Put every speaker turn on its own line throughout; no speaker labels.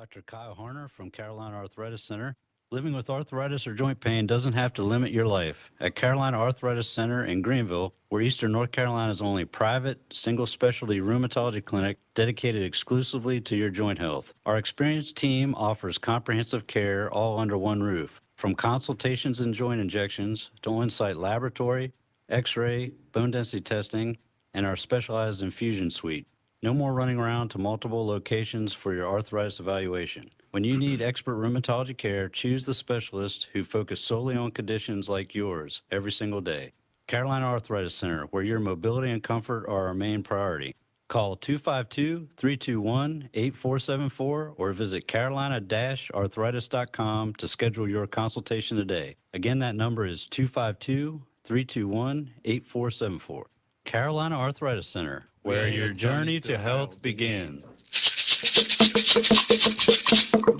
Dr. Kyle Harner from Carolina Arthritis Center. Living with arthritis or joint pain doesn't have to limit your life. At Carolina Arthritis Center in Greenville, we're Eastern North Carolina's only private, single specialty rheumatology clinic dedicated exclusively to your joint health. Our experienced team offers comprehensive care all under one roof. From consultations and joint injections to on-site laboratory, x-ray, bone density testing, and our specialized infusion suite. No more running around to multiple locations for your arthritis evaluation. When you need expert rheumatology care, choose the specialist who focus solely on conditions like yours every single day. Carolina Arthritis Center, where your mobility and comfort are our main priority. Call 252-321-8474 or visit carolina-arthritis.com to schedule your consultation today. Again, that number is 252-321-8474. Carolina Arthritis Center, where your journey to health begins.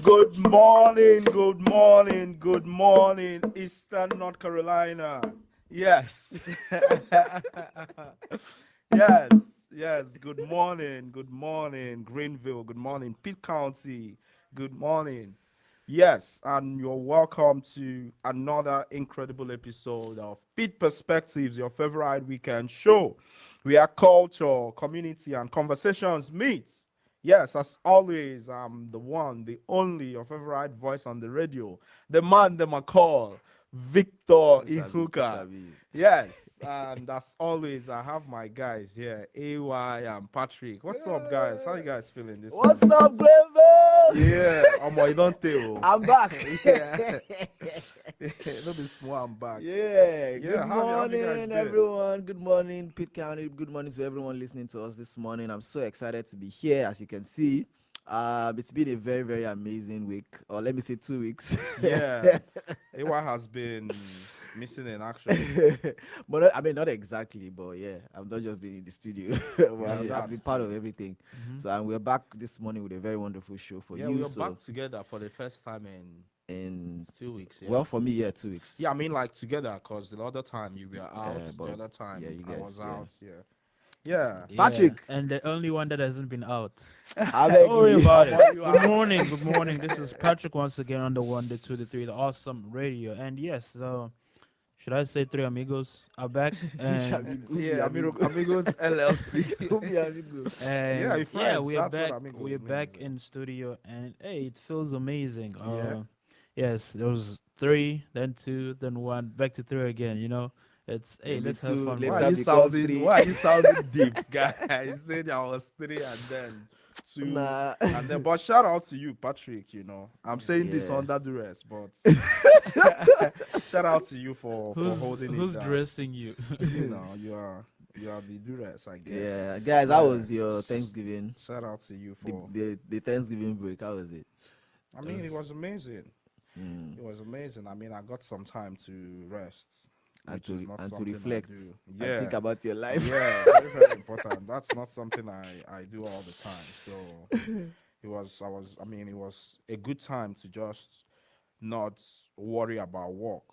Good morning, good morning, good morning, Eastern North Carolina. Yes. yes. Good morning, Greenville. Good morning, Pitt County. Good morning. Yes, and you're welcome to another incredible episode of Pitt Perspectives, your favorite weekend show where culture, community, and conversations meet. Yes, as always, I'm the one, the only, your favorite voice on the radio, the man them I call Victor Ihuka. Yes, and as always, I have my guys here, AY and Patrick. What's up, guys? How you guys feeling this
What's
morning?
up, Greenville?
Yeah, you don't tell.
I'm back.
Yeah. Don't be small, I'm back.
Yeah.
Yeah,
Good
how have you guys
morning,
been?
everyone. Good morning, Pitt County. Good morning to everyone listening to us this morning. I'm so excited to be here. As you can see, it's been a very, very amazing week, or let me say 2 weeks.
Yeah, AY has been missing in action.
But I mean, not exactly, but yeah, I've not just been in the studio. But
Yeah,
I've been
that's
part
true.
of everything. So and we're back this morning with a very wonderful show for
Yeah,
you.
we are
So
back together for the first time in 2 weeks. Yeah.
well, for me, yeah, 2 weeks.
Yeah, I mean like together, because the other time you were out, the
but
other time
yeah, you
I
guys,
was
yeah.
out. Yeah.
Patrick.
And the only one that hasn't been out.
I beg
Don't worry
you.
about it.
You
Good
are-
morning, good morning. This is Patrick once again on the 1, the 2, the 3, the awesome radio. And yes, should I say three amigos are back? And,
Yeah, Amigos LLC. Yeah,
and
friends,
we are
that's what
back.
amigos
We are
means,
back
yeah.
in studio, and hey, it feels amazing.
Yeah.
Yes, there was 3, then 2, then 1, back to 3 again. It's hey,
Maybe
let's have
2,
fun.
later
Why
bro.
are you
become
sounding?
3.
Why are you sounding deep, guy? You said I was 3 and then 2,
Nah.
and then. But shout out to you, Patrick. I'm saying this
Yeah.
under duress, but shout out to you for holding
Who's
it down.
dressing you?
You are the duress, I guess.
Yeah, guys, how
Yeah.
was your Thanksgiving?
Shout out to you
The,
for.
the Thanksgiving break, how was it?
I mean, it was amazing.
Mm.
It was amazing. I mean, I got some time to rest,
And
which
to,
is not
and to
something
reflect
I do.
and
Yeah.
think about your life.
Yeah, very, very important. That's not something I do all the time. So it was a good time to just not worry about work.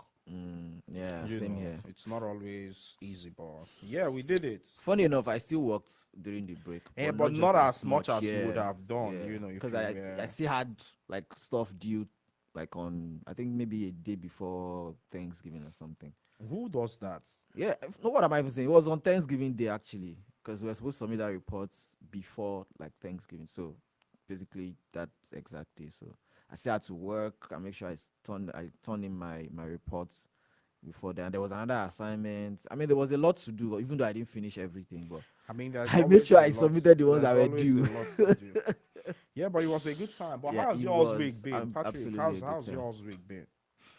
Yeah, same here.
It's not always easy, but yeah, we did it.
Funny enough, I still worked during the break.
Yeah, but
just
not as much as you
yeah,
would have done, if
Because
you
I
were.
still had like stuff due, like on, I think maybe a day before Thanksgiving or something.
Who does that?
Yeah, no, what am I even saying? It was on Thanksgiving Day actually, because we were supposed to submit that report before like Thanksgiving. So basically that exact day. So I still had to work and make sure I turned in my reports before then. There was another assignment. I mean, there was a lot to do, even though I didn't finish everything. But
I mean, there's
I made
always
sure
a
I
lot-
submitted the ones that
there's
were
always a
due.
lot to do. Yeah, but it was a good time. But
Yeah,
how's
it
yours
was,
week been, Patrick?
absolutely a
How's
good time.
yours week been?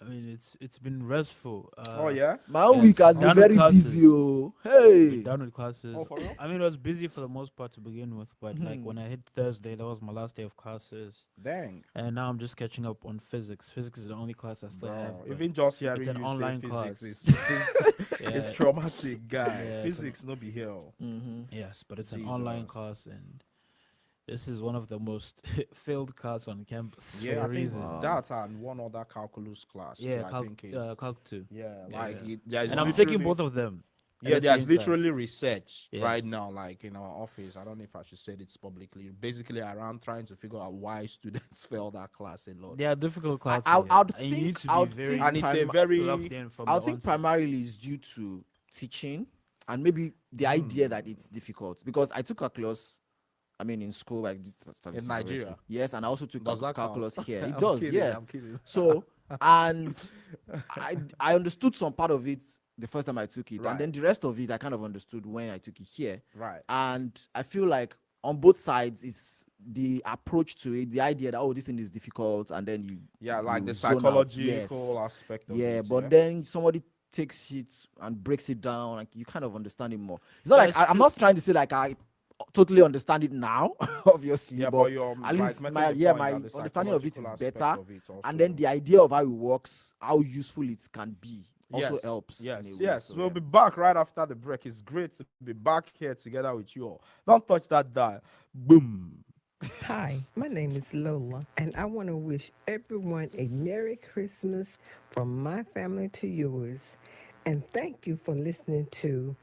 I mean, it's been restful.
Oh yeah.
My own
Yes,
week has been
done with
very
classes.
busy. Oh, hey.
Been done with classes.
Oh, for real?
I mean, it was busy for the most part to begin with, but like
Mhm.
when I hit Thursday, that was my last day of classes,
Dang.
and now I'm just catching up on physics. Physics is the only class I still have.
Bro,
but
even just hearing
an
you
online
say
class.
physics
yeah,
is traumatic, guy.
Yeah,
Physics no be hell.
Mm-hmm.
yes, but it's an online
Jesus.
class, and this is one of the most failed class on campus
Yeah,
for
I
a
think
reason.
Wow.
that and one other calculus class.
Yeah,
too, I think is
Calc 2.
yeah,
Yeah,
like
yeah.
there is
And I'm taking
literally-
both of them.
Yeah,
the
there's
same time.
literally research right
Yes.
now, like in our office. I don't know if I should say this publicly. Basically, around trying to figure out why students fail that class a lot.
They are difficult
I,
classes,
I would
and you
think
need to
I
be
would
very
think
And it's a
plugged
very
in from
I
the
would think
onset.
primarily is due to teaching and maybe the idea that it's difficult, because I took a class. I mean, in school, I did statistics, obviously.
Nigeria.
Yes, and I also took
Does that count?
calculus here. It
I'm
does,
kidding.
yeah.
I'm kidding.
So, and I understood some part of it the first time I took it,
Right.
and then the rest of it I kind of understood when I took it here.
Right.
And I feel like on both sides is the approach to it, the idea that, oh, this thing is difficult, and then you
Yeah, like
you
the
zone out.
psychological
Yes.
aspect of
Yeah,
it.
but then somebody takes it and breaks it down, like you kind of understand it more. It's not like
That's
I'm
true.
not trying to say like I totally understand it now, obviously,
yeah,
but
but you're
at
like
least
making
my
the point
my
that the
understanding of it is
psychological aspect
better,
of it
and then
also-
the idea of how it works, how useful it can be, also
yes,
helps.
Yes,
in a way.
yes.
So,
We'll
yeah.
be back right after the break. It's great to be back here together with you all. Don't touch that dial. Boom.
Hi, my name is Lola, and I want to wish everyone a Merry Christmas from my family to yours. And thank you for listening to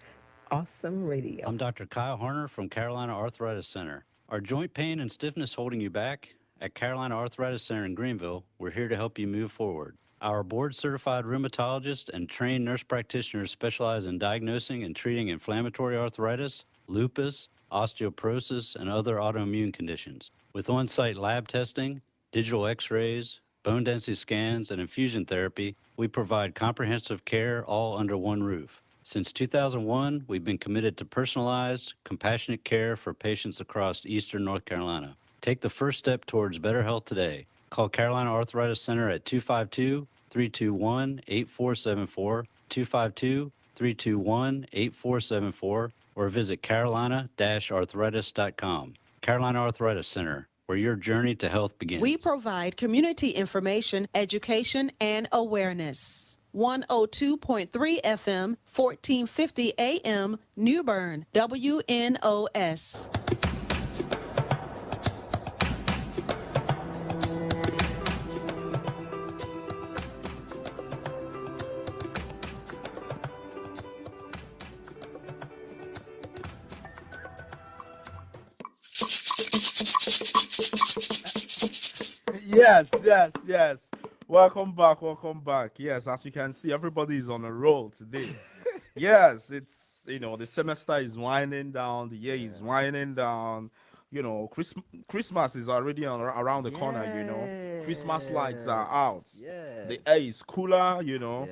Awesome Radio.
I'm Dr. Kyle Horner from Carolina Arthritis Center. Are joint pain and stiffness holding you back? At Carolina Arthritis Center in Greenville, we're here to help you move forward. Our board-certified rheumatologist and trained nurse practitioners specialize in diagnosing and treating inflammatory arthritis, lupus, osteoporosis, and other autoimmune conditions. With on-site lab testing, digital x-rays, bone density scans, and infusion therapy, we provide comprehensive care all under one roof. Since 2001, we've been committed to personalized, compassionate care for patients across Eastern North Carolina. Take the first step towards better health today. Call Carolina Arthritis Center at 252-321-8474, 252-321-8474, or visit carolina-arthritis.com. Carolina Arthritis Center, where your journey to health begins.
We provide community information, education, and awareness. 102.3 FM, 1450 AM, New Bern, WNOS.
Yes, yes, yes. Welcome back, welcome back. Yes, as you can see, everybody is on a roll today. Yes, it's the semester is winding down, the year is winding down. Christmas is already around the corner. Christmas lights are out. The air is cooler.
Yeah.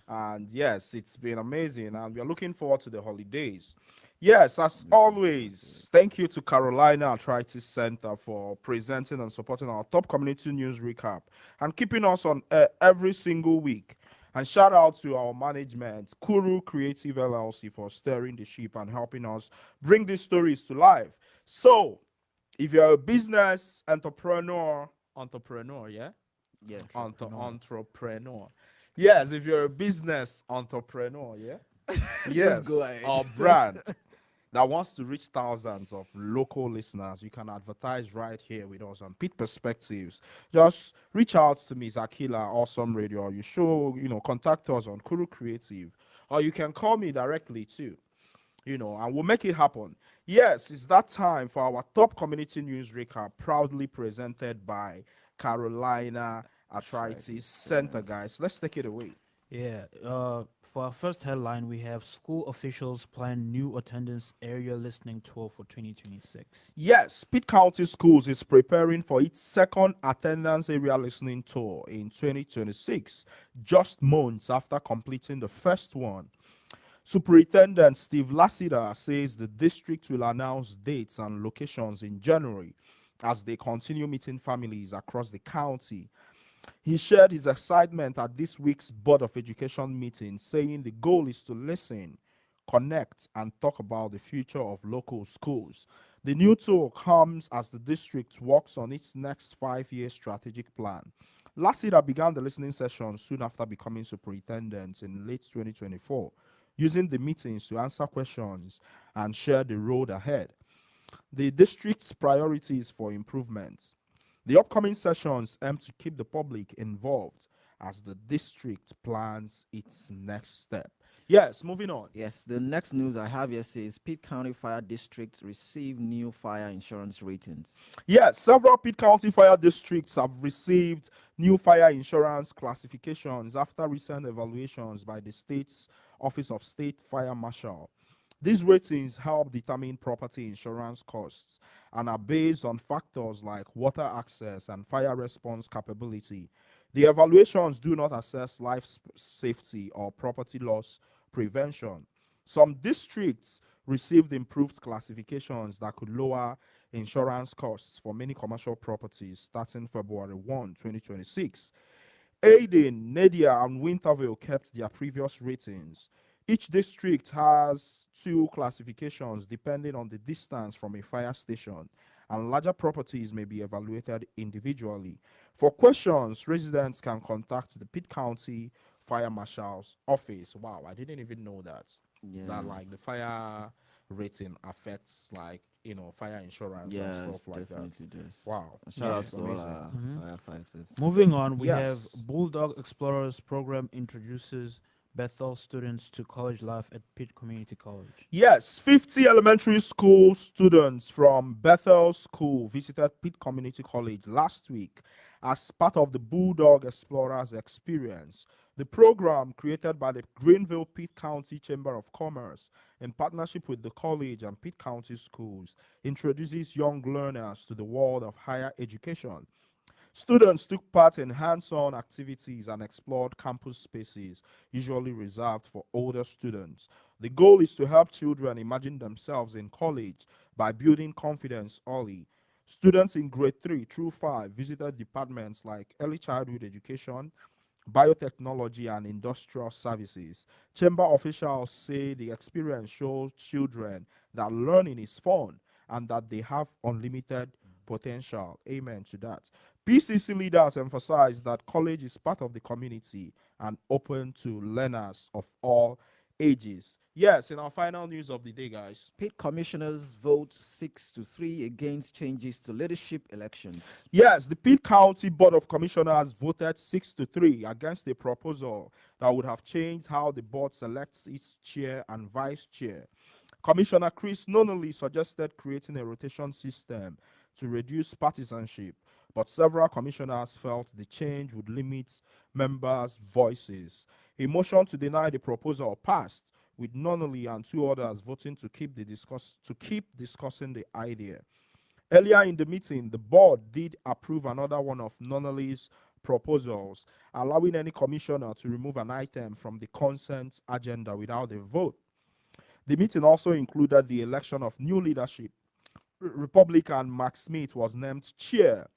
And yes, it's been amazing, and we are looking forward to the holidays. Yes, as always, thank you to Carolina Arthritis Center for presenting and supporting our top community news recap and keeping us on air every single week. And shout out to our management, Kuru Creative LLC, for steering the ship and helping us bring these stories to life. So, if you're a business entrepreneur, yeah?
Yeah.
Entrepreneur. Yes, if you're a business entrepreneur, yeah? Yes,
go ahead.
or brand that wants to reach thousands of local listeners, you can advertise right here with us on Pitt Perspectives. Just reach out to Ms. Akila, Awesome Radio, or contact us on Kuru Creative, or you can call me directly too, and we'll make it happen. Yes, it's that time for our top community news recap, proudly presented by Carolina Arthritis Center, guys. Let's take it away.
Yeah. For our first headline, we have school officials plan new attendance area listening tour for 2026.
Yes, Pitt County Schools is preparing for its second attendance area listening tour in 2026, just months after completing the first one. Superintendent Steve Lassiter says the district will announce dates and locations in January as they continue meeting families across the county. He shared his excitement at this week's Board of Education meeting, saying the goal is to listen, connect, and talk about the future of local schools. The new tour comes as the district works on its next 5-year strategic plan. Lassiter began the listening session soon after becoming superintendent in late 2024, using the meetings to answer questions and share the road ahead. The district's priorities for improvements. The upcoming sessions aim to keep the public involved as the district plans its next step. Yes, moving on.
Yes, the next news I have here says Pitt County Fire District receive new fire insurance ratings.
Yes, several Pitt County fire districts have received new fire insurance classifications after recent evaluations by the state's Office of State Fire Marshal. These ratings help determine property insurance costs and are based on factors like water access and fire response capability. The evaluations do not assess safety or property loss prevention. Some districts received improved classifications that could lower insurance costs for many commercial properties starting February 1, 2026. Aden, Nadia, and Winterville kept their previous ratings. Each district has two classifications depending on the distance from a fire station, and larger properties may be evaluated individually. For questions, residents can contact the Pitt County Fire Marshal's office. Wow, I didn't even know that.
Yeah.
That like the fire rating affects like fire insurance and
Yeah,
stuff like that.
definitely does.
Wow.
Shout out
That's
to all
amazing.
our
Mhm.
firefighters.
Moving on, we have
Yes.
Bulldog Explorers program introduces Bethel students to college life at Pitt Community College.
Yes, 50 elementary school students from Bethel School visited Pitt Community College last week as part of the Bulldog Explorers experience. The program, created by the Greenville Pitt County Chamber of Commerce in partnership with the college and Pitt County schools, introduces young learners to the world of higher education. Students took part in hands-on activities and explored campus spaces usually reserved for older students. The goal is to help children imagine themselves in college by building confidence early. Students in grade 3 through 5 visited departments like early childhood education, biotechnology, and industrial services. Chamber officials say the experience shows children that learning is fun and that they have unlimited potential. Amen to that. PCC leaders emphasize that college is part of the community and open to learners of all ages. Yes, in our final news of the day, guys.
Pitt commissioners vote 6-3 against changes to leadership elections.
Yes, the Pitt County Board of Commissioners voted 6-3 against a proposal that would have changed how the board selects its chair and vice chair. Commissioner Chris Nonnelly suggested creating a rotation system to reduce partisanship, but several commissioners felt the change would limit members' voices. A motion to deny the proposal passed, with Nonnelly and two others voting to keep discussing the idea. Earlier in the meeting, the board did approve another one of Nonnelly's proposals, allowing any commissioner to remove an item from the consent agenda without a vote. The meeting also included the election of new leadership. Republican Mark Smith was named chair,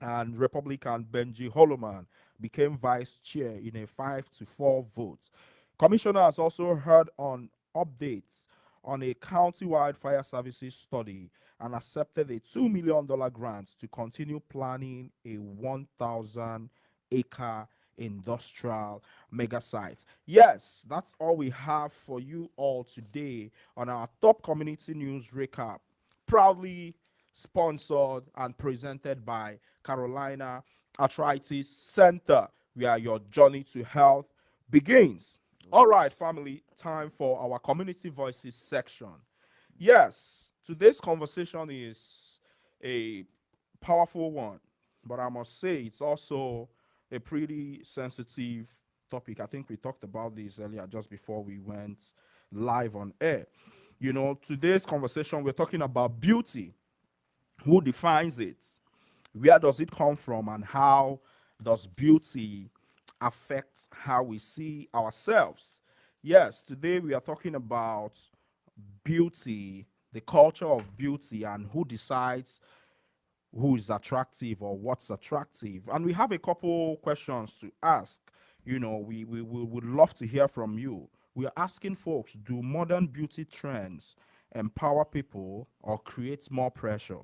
and Republican Benji Holoman became vice chair in a 5-4 vote. Commissioners also heard on updates on a county-wide fire services study and accepted a $2 million grant to continue planning a 1,000-acre industrial mega site. Yes, that's all we have for you all today on our top community news recap, proudly sponsored and presented by Carolina Arthritis Center, where your journey to health begins. All right, family, time for our community voices section. Yes, today's conversation is a powerful one, but I must say it's also a pretty sensitive topic. I think we talked about this earlier just before we went live on air. Today's conversation, we're talking about beauty. Who defines it? Where does it come from? And how does beauty affect how we see ourselves? Yes, today we are talking about beauty, the culture of beauty, and who decides who is attractive or what's attractive. And we have a couple questions to ask. We would love to hear from you. We are asking folks, do modern beauty trends empower people or create more pressure?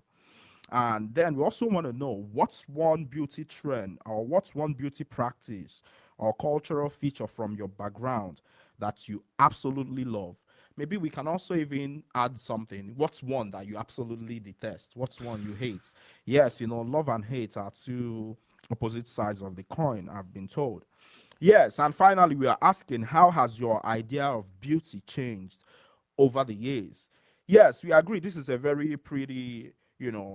And then we also want to know, what's one beauty trend or what's one beauty practice or cultural feature from your background that you absolutely love? Maybe we can also even add something. What's one that you absolutely detest? What's one you hate? Yes, love and hate are two opposite sides of the coin, I've been told. Yes, and finally, we are asking, how has your idea of beauty changed over the years? Yes, we agree. This is a very pretty,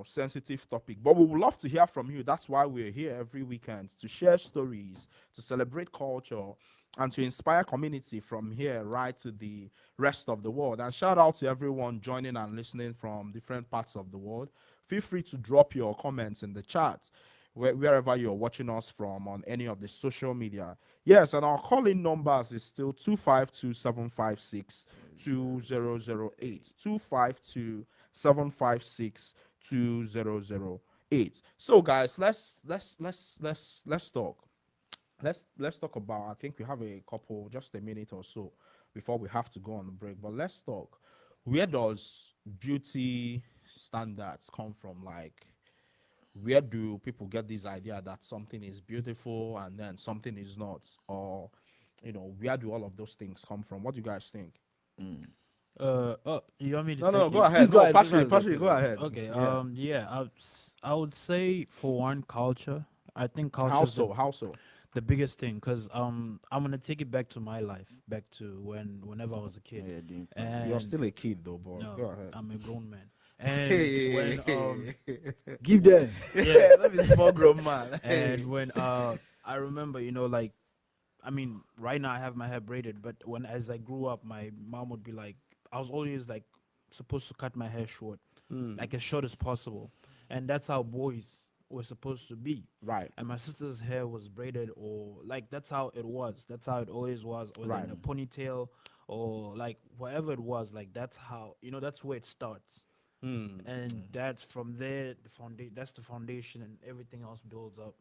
sensitive topic, but we would love to hear from you. That's why we're here every weekend to share stories, to celebrate culture, and to inspire community from here right to the rest of the world. And shout out to everyone joining and listening from different parts of the world. Feel free to drop your comments in the chat wherever you're watching us from on any of the social media. Yes, and our calling numbers is still 252-756-2008. 252-756-2008. So guys, let's talk. Let's talk about, I think we have a couple, just a minute or so before we have to go on the break. But let's talk. Where does beauty standards come from? Like, where do people get this idea that something is beautiful and then something is not? Or, where do all of those things come from? What do you guys think?
Oh, you want me to
No,
take
no,
it?
go ahead.
Please go
No,
ahead, please go
Patrick,
ahead,
go ahead.
Okay.
Yeah.
Yeah. I would say for one, culture. I think culture
How
is
so? How so?
the biggest thing, because I'm gonna take it back to my life, back to whenever I was a kid.
Yeah, doing
And
You're still a kid though, boy.
no,
Go ahead.
I'm a grown man. And when
give them.
yeah,
Let me small grown man.
and when I remember, like, I mean, right now I have my hair braided, but as I grew up, my mom would be like, I was always like supposed to cut my hair short, like as short as possible, and that's how boys were supposed to be.
Right.
And my sister's hair was braided, or like that's how it was. That's how it always was, or
Right.
in a ponytail, or like whatever it was. Like that's how that's where it starts, and that's from there the foundation. That's the foundation, and everything else builds up.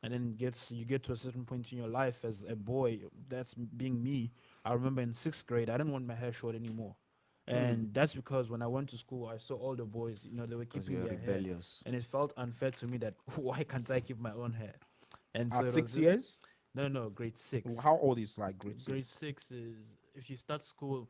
And then you get to a certain point in your life as a boy. That's being me. I remember in 6th grade, I didn't want my hair short anymore, and that's because when I went to school, I saw all the boys. They were
Because
keeping
you're
their hair,
rebellious.
and it felt unfair to me that why can't I keep my own hair? And so
At
it was
6 years?
no, grade 6.
How old is like grade
Grade
6?
6 is if you start school,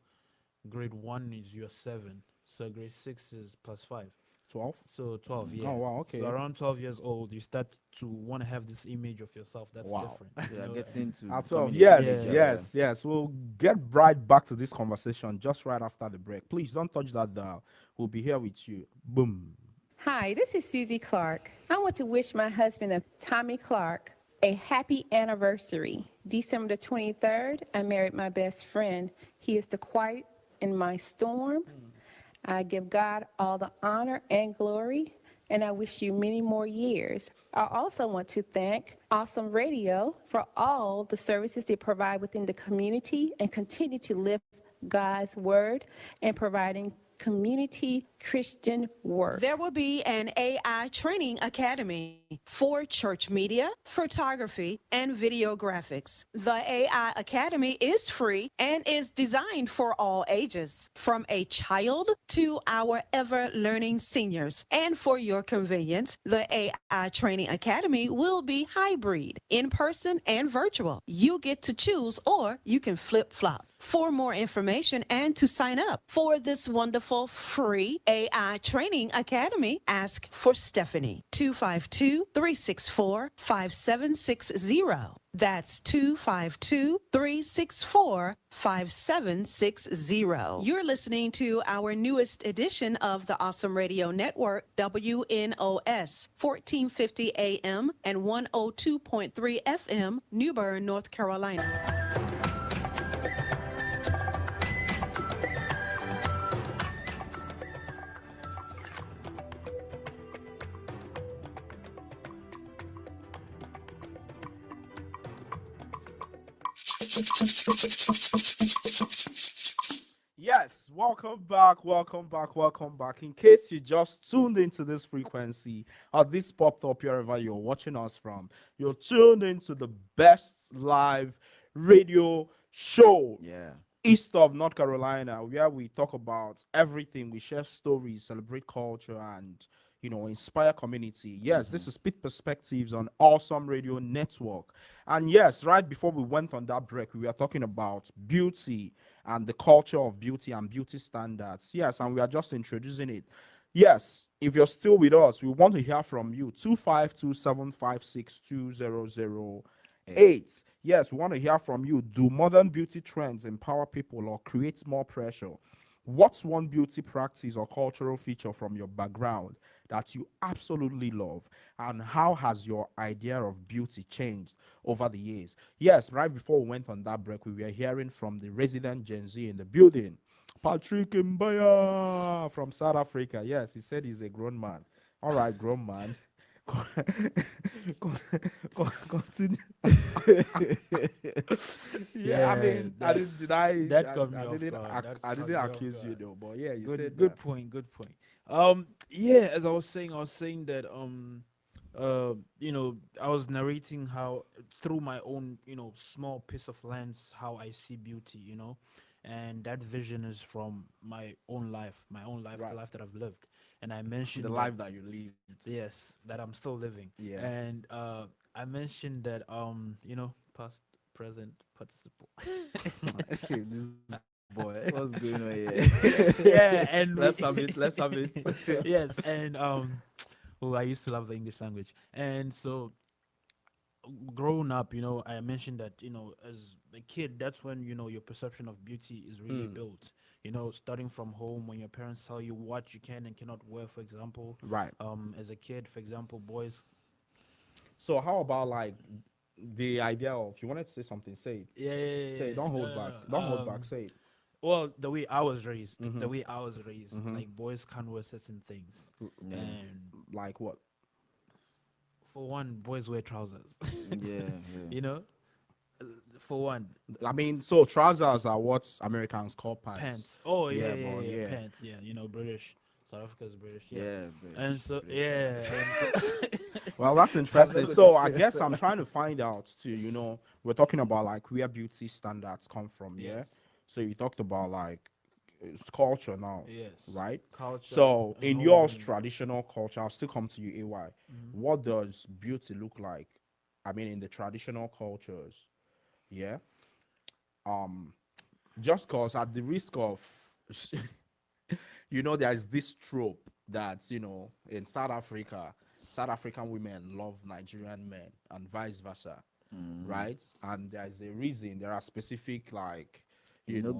grade 1 is your 7, so grade 6 is plus 5.
12?
So 12, yeah.
Oh, wow, okay.
So around 12 years old, you start to want to have this image of yourself that's
Wow.
different.
Yeah, gets into
At 12.
becoming a
Yes,
teenager,
yes, yes. We'll get right back to this conversation just right after the break. Please don't touch that dial. We'll be here with you. Boom.
Hi, this is Susie Clark. I want to wish my husband, Tommy Clark, a happy anniversary. December the 23rd, I married my best friend. He is the quiet in my storm. I give God all the honor and glory, and I wish you many more years. I also want to thank Awesome Radio for all the services they provide within the community and continue to lift God's word and providing community Christian work.
There will be an AI training academy for church media, photography, and video graphics. The AI Academy is free and is designed for all ages, from a child to our ever-learning seniors. And for your convenience, the AI Training Academy will be hybrid, in-person and virtual. You get to choose, or you can flip-flop. For more information and to sign up for this wonderful free AI Training Academy, ask for Stephanie, 252-364-5760. That's 252-364-5760. You're listening to our newest edition of the Awesome Radio Network, WNOS, 1450 AM and 102.3 FM, New Bern, North Carolina.
Yes, welcome back, welcome back, welcome back. In case you just tuned into this frequency or this popped up wherever you're watching us from, you're tuned into the best live radio show
Yeah.
east of North Carolina, where we talk about everything. We share stories, celebrate culture, and inspire community. Yes, this is Pitt Perspectives on Awesome Radio Network. And yes, right before we went on that break, we were talking about beauty and the culture of beauty and beauty standards. Yes, and we are just introducing it. Yes, if you're still with us, we want to hear from you. 252-756-2008. 8, yes, we want to hear from you. Do modern beauty trends empower people or create more pressure? What's one beauty practice or cultural feature from your background that you absolutely love? And how has your idea of beauty changed over the years? Yes, right before we went on that break, we were hearing from the resident Gen Z in the building, Patrick Mbaya from South Africa. Yes, he said he's a grown man. All right, grown man. Continue. Yeah, I
Yeah,
mean, I didn't deny,
that got me off
didn't,
guard. That
I
caught
didn't
me off
accuse you
guard.
though, but yeah, you
Good,
said
good
that.
point. Good point. Yeah, as I was saying that I was narrating how through my own, small piece of lens, how I see beauty, and that vision is from my own life, the
Right.
life that I've lived, and I
The
mentioned that.
life that you lived.
Yes, that I'm still living.
Yeah.
And I mentioned that past, present, participle.
This boy.
What's going on here?
Yeah, and
Let's have it. Let's have it.
yes, and well, I used to love the English language, and so growing up, I mentioned that as a kid, that's when your perception of beauty is really built. Starting from home, when your parents tell you what you can and cannot wear, for example.
Right.
As a kid, for example, boys.
So how about like the idea of, you wanted to say something, say it.
Yeah, yeah, yeah,
Say it.
yeah.
Don't hold
No,
back.
no, no.
Don't hold back. Say it.
Well, the way I was raised, like boys can't wear certain things,
Yeah.
and
Like what?
for one, boys wear trousers.
Yeah, yeah.
you know, for one,
I mean, so trousers are what Americans call pants.
pants. Oh
Yeah,
yeah, yeah,
but
yeah,
yeah.
pants. Yeah, British. South Africa's British. Yeah.
Yeah, British,
And so
British.
yeah, and so,
Well, that's interesting. So I guess I'm trying to find out too, we're talking about like where beauty standards come from, yeah?
Yes.
So you talked about like it's culture now,
yes,
right?
culture.
So
and
in
whole
yours
meaning.
traditional culture, I'll still come to you, AY.
Mhm.
What does beauty look like? I mean, in the traditional cultures, yeah? Um, just cause at the risk of there's this trope that, in South Africa, South African women love Nigerian men and vice versa, right? And there's a reason. There are specific, like,
You know,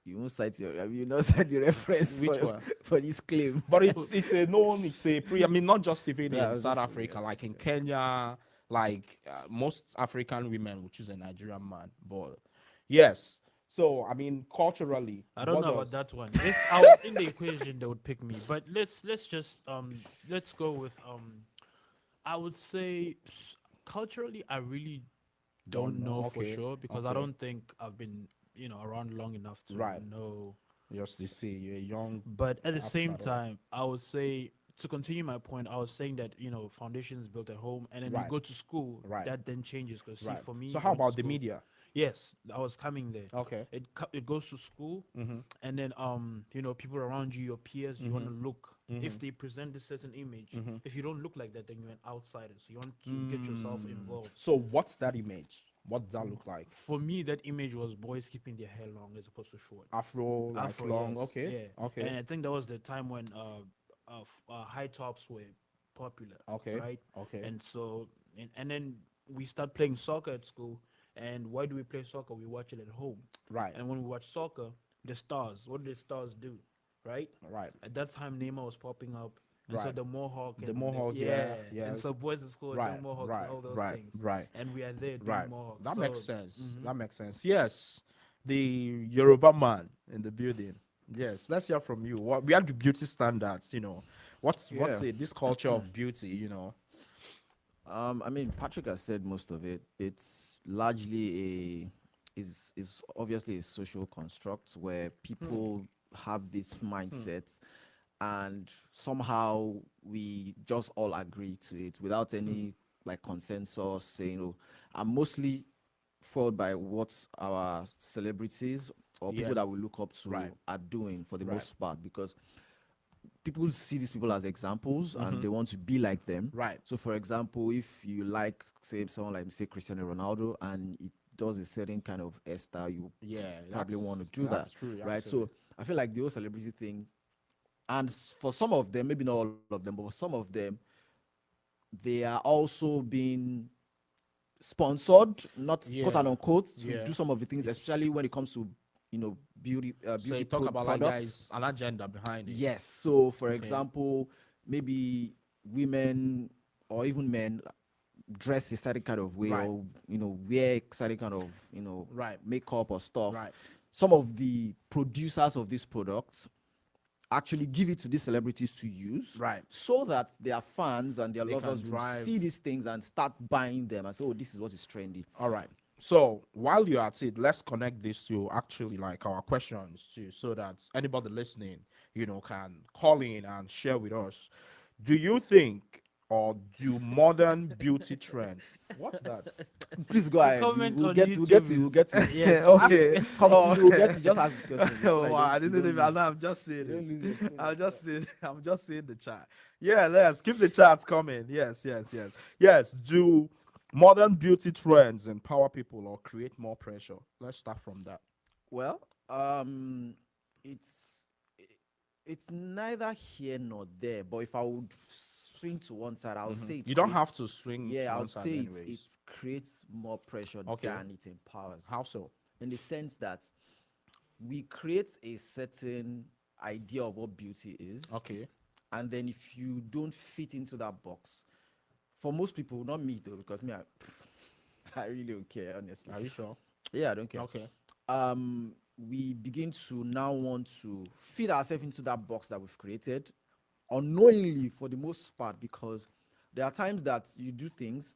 you won't cite your, I mean, you not cite the reference
Which
for,
one?
for this claim.
but it's a known, it's a pre. I mean, not just even
Yeah, I
in
was
South
just-
Africa,
yeah,
like in Kenya, like most African women would choose a Nigerian man. But yes, so I mean, culturally,
I don't
what
know about
does-
that one. If I was in the equation, they would pick me. But let's just let's go with I would say culturally, I really don't know for
Okay,
sure because I
okay.
don't think I've been around long enough to
Right.
know.
Just to see you're young.
But at the same
After.
time, I would say to continue my point, I was saying that foundation is built at home, and then you
Right.
go to school.
Right.
That then changes because
Right.
see, for me,
So how
going to
about the
school-
media?
Yes, I was coming there.
Okay.
It goes to school,
Mm-hmm.
and then people around you, your peers, you want to look. If they present a certain image, if you don't look like that, then you're an outsider. So you want to get yourself involved.
So what's that image? What does that look like?
For me, that image was boys keeping their hair long as opposed to short.
Afro, like
Afro,
long.
yes,
Okay.
yeah.
Okay.
And I think that was the time when high tops were popular.
Okay,
Right.
okay.
And so and then we start playing soccer at school. And why do we play soccer? We watch it at home.
Right.
And when we watch soccer, the stars. What do the stars do? Right.
Right.
At that time, Neymar was popping up. And so
Right.
the Mohawk.
The
and
Mohawk, yeah, yeah.
And so boys in school
Right.
doing Mohawks
Right.
and all those
Right.
things.
Right.
And we are there doing
Right.
Mohawks.
That
So-
makes sense.
Mhm.
That makes sense. Yes. The Yoruba man in the building. Yes. Let's hear from you. What we have the beauty standards, What's
Yeah.
it? This culture of beauty.
I mean, Patrick has said most of it. It's largely is obviously a social construct where people have this mindset, and somehow we just all agree to it without any like consensus saying, "Oh," I'm mostly followed by what our celebrities or people
Yeah.
that we look up to
Right.
are doing for the
Right.
most part, because people see these people as examples and they want to be like them.
Right.
So, for example, if you like, say, someone like, say, Cristiano Ronaldo, and it does a certain kind of hairstyle, you
Yeah.
probably want to do
that's
that.
true.
Right.
Absolutely.
So, I feel like the whole celebrity thing, and for some of them, maybe not all of them, but for some of them, they are also being sponsored, not
Yeah.
quote and unquote, to
Yeah.
do some of the things, especially when it comes to beauty
So
beauty
you talk about like
products.
there's an agenda behind it.
Yes. So, for
Okay.
example, maybe women or even men dress a certain kind of way,
Right.
or wear a certain kind of
Right.
makeup or stuff.
Right.
Some of the producers of these products actually give it to these celebrities to use,
Right.
so that their fans and their
They can
lovers will
drive-
see these things and start buying them and say, oh, this is what is trendy.
All right. So while you're at it, let's connect this to actually like our questions too, so that anybody listening, can call in and share with us. Do you think, or do modern beauty trends? What's that?
Please go ahead.
comment
We'll
on
get to, we'll get
YouTube
to, we'll
is-
get to.
Yes,
Okay.
We'll get to just ask the question. It's
Oh,
fine,
wow, I
don't-
didn't
don't
even.
lose.
I'm just saying
Don't lose your
it.
phone.
I'm just saying the chat. Yeah, let's keep the chats coming. Yes. Do modern beauty trends empower people or create more pressure? Let's start from that.
Well, it's neither here nor there. But if I would swing to one side, I would say
You don't have
creates-
to swing.
Yeah,
to
I
one
would
side
say
anyways.
it creates more pressure
Okay.
than it empowers.
How so?
In the sense that we create a certain idea of what beauty is.
Okay.
And then if you don't fit into that box, for most people, not me though, because me, I really don't care, honestly.
Are you sure?
Yeah, I don't care.
Okay.
We begin to now want to fit ourselves into that box that we've created, unknowingly for the most part, because there are times that you do things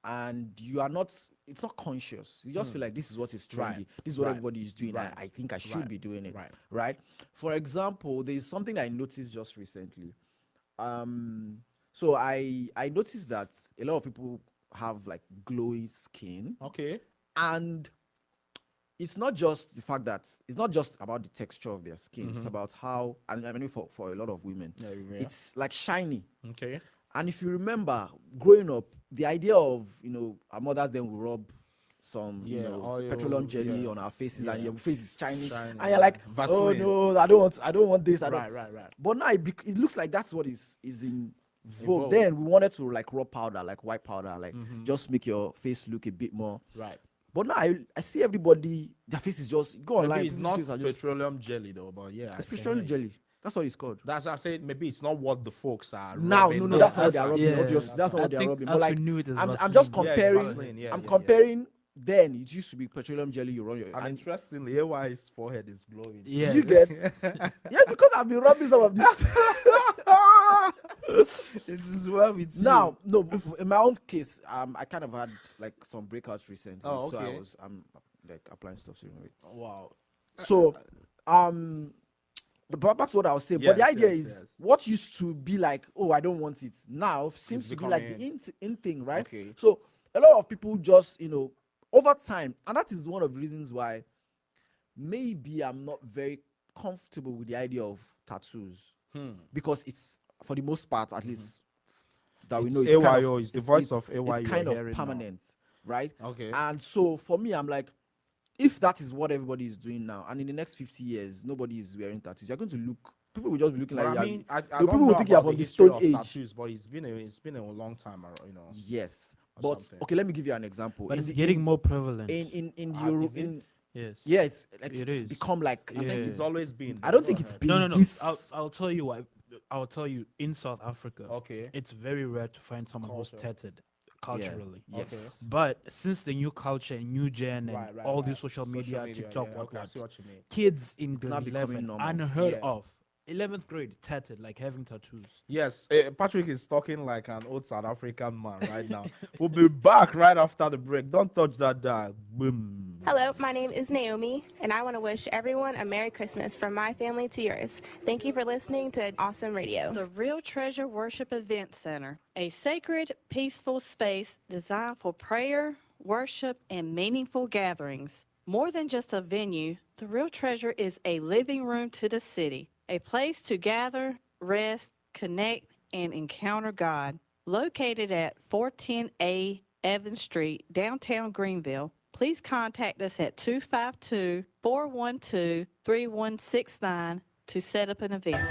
and you are not, it's not conscious. You just feel like this is what is trendy.
Right.
This is what
Right.
everybody is doing.
Right.
I think I should
Right.
be doing it.
Right.
Right. For example, there's something I noticed just recently. So I noticed that a lot of people have like glowing skin,
Okay.
and it's not just the fact that it's not just about the texture of their skin. It's about how, and I mean for a lot of women,
Yeah.
it's like shiny.
Okay.
And if you remember growing up, the idea of our mothers then will rub some
oil,
petroleum jelly
yeah.
on our faces,
Yeah.
and your face is shiny,
Shiny,
and you're like,
Vaseline.
oh no, I don't want this. I don't.
Right.
But now it looks like that's what is in vogue.
vogue.
Then we wanted to like rub powder, like white powder, like just make your face look a bit more.
Right.
But now I see everybody, their face is just go online.
Maybe it's
people's
not
faces are just,
petroleum jelly though, but yeah. I
it's
can
petroleum
hear you.
jelly. That's what it's called.
That's why I said maybe it's not what the folks are.
Now,
rubbing
no,
now.
that's not what they are rubbing.
yeah,
Obviously, that's not
I
what they are
think
rubbing.
as
But like,
we knew it as
I'm just
Vaseline.
Yeah, it's
comparing.
Vaseline, yeah,
I'm
yeah.
comparing. Then it used to be petroleum jelly you run your.
And
And
interestingly, AY's forehead is glowing.
Yeah.
you get, yeah, because I've been rubbing some of this.
It is well with you.
Now, no, in my own case, I kind of had like some breakouts recently.
Oh,
So
okay.
I'm like applying stuff to it.
Wow.
So, back to what I was saying. But the
Yes,
idea
yes,
is
yes.
what used to be like, oh, I don't want it, now seems
It's
to be like the
becoming-
in thing, right?
Okay.
So a lot of people just, over time, and that is one of the reasons why maybe I'm not very comfortable with the idea of tattoos, because it's, for the most part, at least that we
It's
know, it's kind
AYO,
of,
it's the voice of AYO
It's kind
you're
of
hearing now.
permanent, right?
Okay.
And so for me, I'm like, if that is what everybody is doing now, and in the next 50 years, nobody is wearing tattoos, you're going to look, people will just be looking
But
like,
I mean, I
people
don't
will
know
think you are
about
from the
history
Stone
of
Age.
tattoos, but it's been a long time,
yes.
or
But
something.
okay, let me give you an example.
But
In
it's
the-
getting
in-
more prevalent.
in
Ah,
Europe,
is it?
yes.
yeah, it's like
It
it's
is.
become like,
I think it's always been.
I don't
but
think
go
it's
ahead.
been
No.
this.
I'll tell you why. I'll tell you, in South Africa,
Okay.
it's very rare to find someone who's
Culture.
tatted culturally.
Yes.
But since the new culture and new gen and
Right,
all
right.
these social media, TikTok,
yeah, okay, I
what,
see what you mean.
kids in
now
grade
becoming
11,
normal.
unheard
Yeah.
of, 11th grade, tatted, like having tattoos.
Yes, Patrick is talking like an old South African man right now. We'll be back right after the break. Don't touch that dial. Boom.
Hello, my name is Naomi, and I want to wish everyone a Merry Christmas from my family to yours. Thank you for listening to Awesome Radio.
The Real Treasure Worship Event Center, a sacred, peaceful space designed for prayer, worship, and meaningful gatherings. More than just a venue, the Real Treasure is a living room to the city, a place to gather, rest, connect, and encounter God. Located at 410A Evans Street, downtown Greenville, please contact us at 252-412-3169 to set up an event.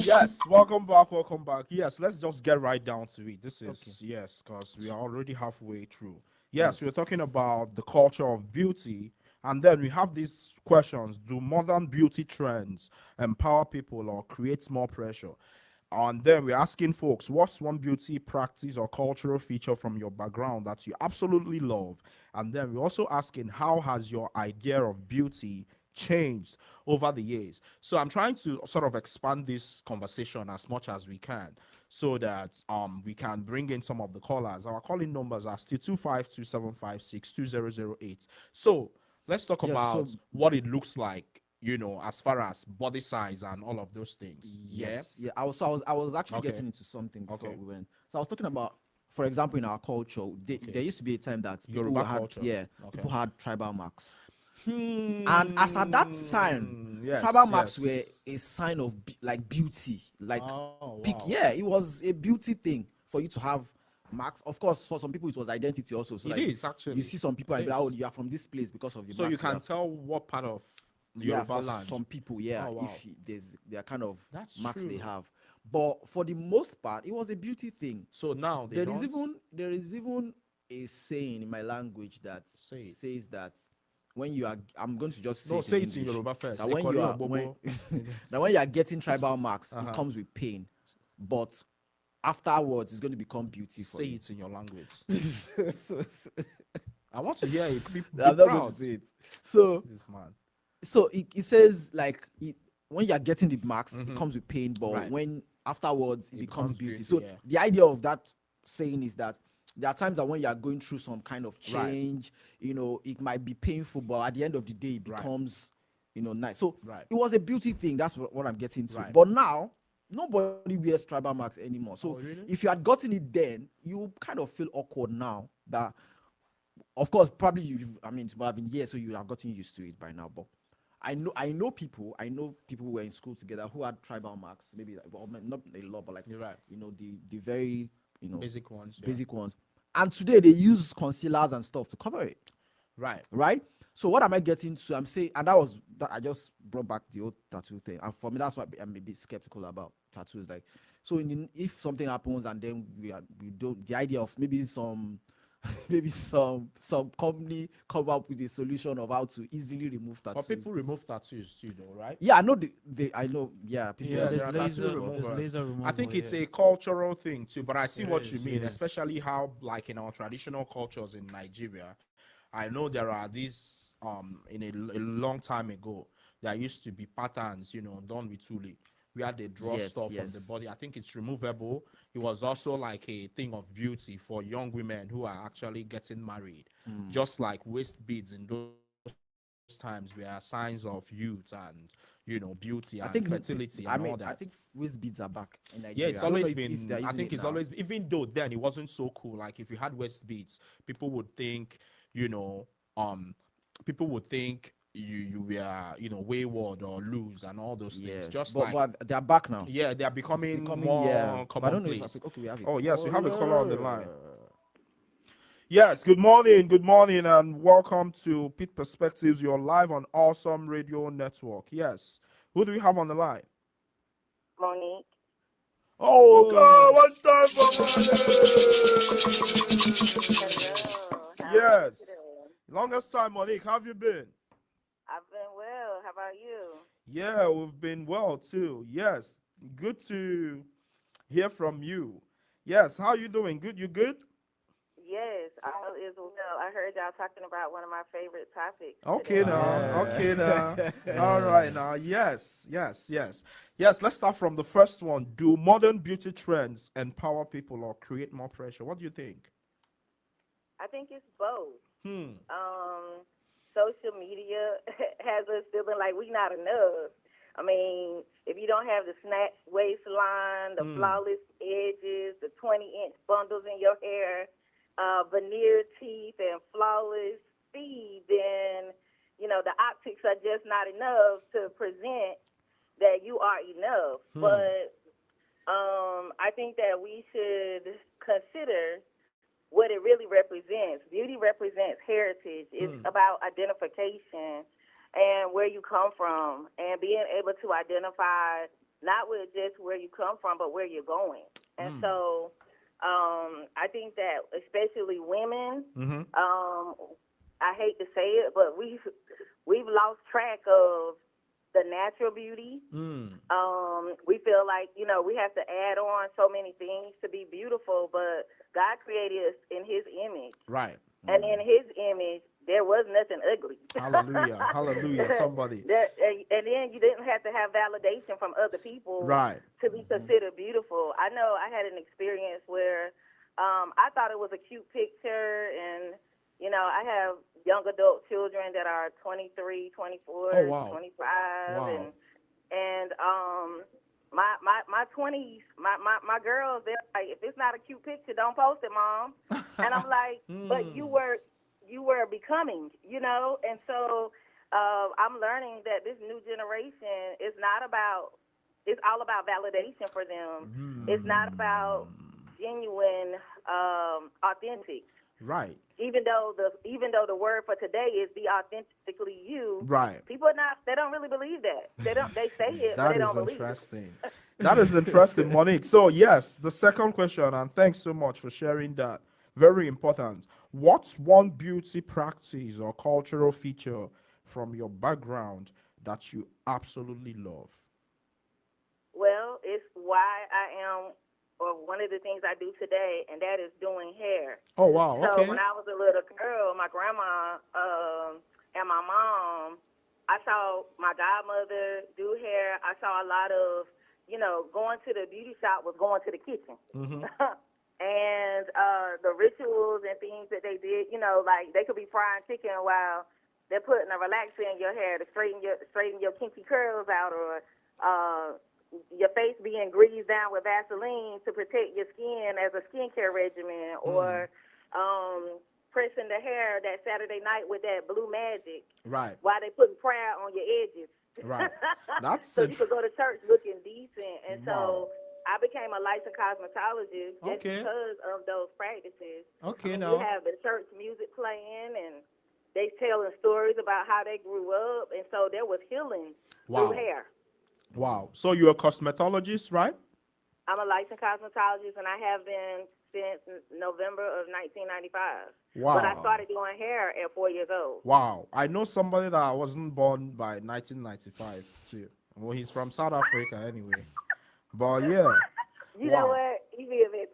Yes, welcome back, welcome back. Yes, let's just get right down to it. This is,
Okay.
yes, because we are already halfway through. Yes, we're talking about the culture of beauty. And then we have these questions: do modern beauty trends empower people or create more pressure? And then we're asking folks, what's one beauty practice or cultural feature from your background that you absolutely love? And then we're also asking, how has your idea of beauty changed over the years? So I'm trying to sort of expand this conversation as much as we can so that we can bring in some of the callers. Our calling numbers are still 252-756-2008. So let's talk
Yeah, so
about what it looks like, as far as body size and all of those things.
yes, yeah. I was actually
Okay.
getting into something before
Okay.
we went. So I was talking about, for example, in our culture, there used to be a time that people
Yoruba
had,
culture.
yeah,
Okay.
people had tribal marks.
Hmm.
And as at that time,
Yes,
tribal marks
yes.
were a sign of like beauty, like
Oh,
peak.
wow.
Yeah, it was a beauty thing for you to have marks. Of course, for some people it was identity also. So
It
like
is actually.
you see some people
It
and be like, oh,
is.
you are from this place because of the
So
marks
you can
have.
tell what part of
Yeah,
Yoruba
for
land.
some people, yeah,
Oh, wow.
if there are kind of
That's
marks they
true.
have, but for the most part, it was a beauty thing.
So now they
There
don't
is even a saying in my language that
say it.
says that when you are, I'm going to just say
No,
it
say
in
it in
English,
Yoruba first.
that when you are when that when you are getting tribal marks, it
Uh-huh.
comes with pain, but afterwards it's going to become beauty for
Say
you.
it in your language. I want to hear it. Be
I'm not going
proud.
to say it. So
This man.
it says like when you are getting the marks, it
Mhm.
comes with pain, but
Right.
when afterwards it becomes
becomes
beauty.
beauty,
So
yeah.
the idea of that saying is that there are times that when you are going through some kind of
Right.
change, it might be painful, but at the end of the day, it
Right.
becomes nice. So
Right.
it was a beauty thing. That's what I'm getting to.
Right.
But now nobody wears tribal marks anymore. So
Oh, really?
if you had gotten it then, you kind of feel awkward now. That of course probably I mean it might have been years, so you would have gotten used to it by now. But I know people who were in school together who had tribal marks, maybe like, well, not a lot, but like
You're right.
the very
Basic ones. Yeah.
basic ones. And today they use concealers and stuff to cover it,
Right.
right? So what am I getting to? I'm saying, and that was that I just brought back the old tattoo thing, and for me that's why I'm a bit skeptical about tattoos. Like, so if something happens and then we don't, the idea of maybe some maybe some company come up with a solution of how to easily remove tattoos.
But people remove tattoos too, though, right?
Yeah, I know I know. Yeah, people.
Yeah,
there
there's
are tattoo
laser,
removers.
there's laser removal.
I think it's
yeah.
a cultural thing too, but I see
It
what you
is,
mean,
yeah.
especially how, like in our traditional cultures in Nigeria, I know there are these in a long time ago there used to be patterns, done with tule. We had they draw
Yes,
stuff from the
yes.
body. I think it's removable. It was also like a thing of beauty for young women who are actually getting married, just like waist beads in those times were signs of youth and beauty
I
and
think
fertility
I
and
mean
all that.
I think waist beads are back in
Yeah,
Nigeria.
it's
I don't know
always
if
been.
they're
I
using
think
it
it's
now.
always, even though then it wasn't so cool. Like if you had waist beads, people would think, you know, people would think you were, wayward or loose and all those things.
Yes,
Just
but
like,
but they are back now.
yeah, they are
It's
becoming
becoming, yeah.
more
But I don't know if
commonplace.
okay, we have it.
Oh yes, we have a caller on the line. Yes, good morning, and welcome to Pit Perspectives. You're live on Awesome Radio Network. Yes, who do we have on the line?
Monique.
Oh, God, what's time for
Hello. How are you
Yes,
today?
longest time, Monique. How have you been?
I've been well. How about you?
Yeah, we've been well too. Yes, good to hear from you. Yes, how you doing? Good, you good?
Yes, all is well. I heard y'all talking about one of my favorite topics
Okay
today.
now, okay now. All
Yeah.
right now. Yes. Let's start from the first one. Do modern beauty trends empower people or create more pressure? What do you think?
I think it's both.
Hmm.
Social media has us feeling like we not enough. I mean, if you don't have the snatch waistline, the flawless edges, the 20-inch bundles in your hair, veneer teeth, and flawless feet, then, the optics are just not enough to present that you are enough. But I think that we should consider what it really represents. Beauty represents heritage. It's about identification. and where you come from, and being able to identify not with just where you come from, but where you're going. And so I think that especially women, I hate to say it, but we've lost track of the natural beauty. We feel like, we have to add on so many things to be beautiful, but God created us in his image.
Right.
And in his image, there was nothing ugly.
Hallelujah. Hallelujah. Somebody.
And then you didn't have to have validation from other people
Right.
to be considered beautiful. I know I had an experience where I thought it was a cute picture, and, I have young adult children that are 23, 24,
Oh, wow.
25,
Wow.
and my 20s, my girls, they're like, if it's not a cute picture, don't post it, Mom. And I'm like, but you were becoming, and so I'm learning that this new generation is not about, it's all about validation for them. It's not about genuine, authentic.
Right.
Even though the word for today is be authentically you,
Right.
people are not. They don't really believe that. They say it, but
That
they
is
don't believe it.
interesting. That is interesting, Monique. So, yes, the second question, and thanks so much for sharing that. Very important. What's one beauty practice or cultural feature from your background that you absolutely love?
Well, it's why I am, or one of the things I do today, and that is doing hair.
Oh, wow.
So
Okay.
when I was a little girl, my grandma and my mom, I saw my godmother do hair. I saw a lot of, going to the beauty shop was going to the kitchen. And the rituals and things that they did, like they could be frying chicken while they're putting a relaxer in your hair to straighten your kinky curls out, or your face being greased down with Vaseline to protect your skin as a skincare regimen, or pressing the hair that Saturday night with that blue magic
Right.
while they putting prayer on your edges.
Right. That's
so you could go to church looking decent. And
Wow.
so I became a licensed cosmetologist just
Okay.
because of those practices.
Okay,
I mean,
now.
you have the church music playing, and they telling stories about how they grew up, and so there was healing
Wow.
through hair.
Wow. So you're a cosmetologist, right?
I'm a licensed cosmetologist, and I have been since November of 1995.
Wow.
But I started doing hair at 4 years old.
Wow. I know somebody that wasn't born by 1995 too. Well, he's from South Africa anyway. But yeah.
You know
Wow.
what? You be a bit.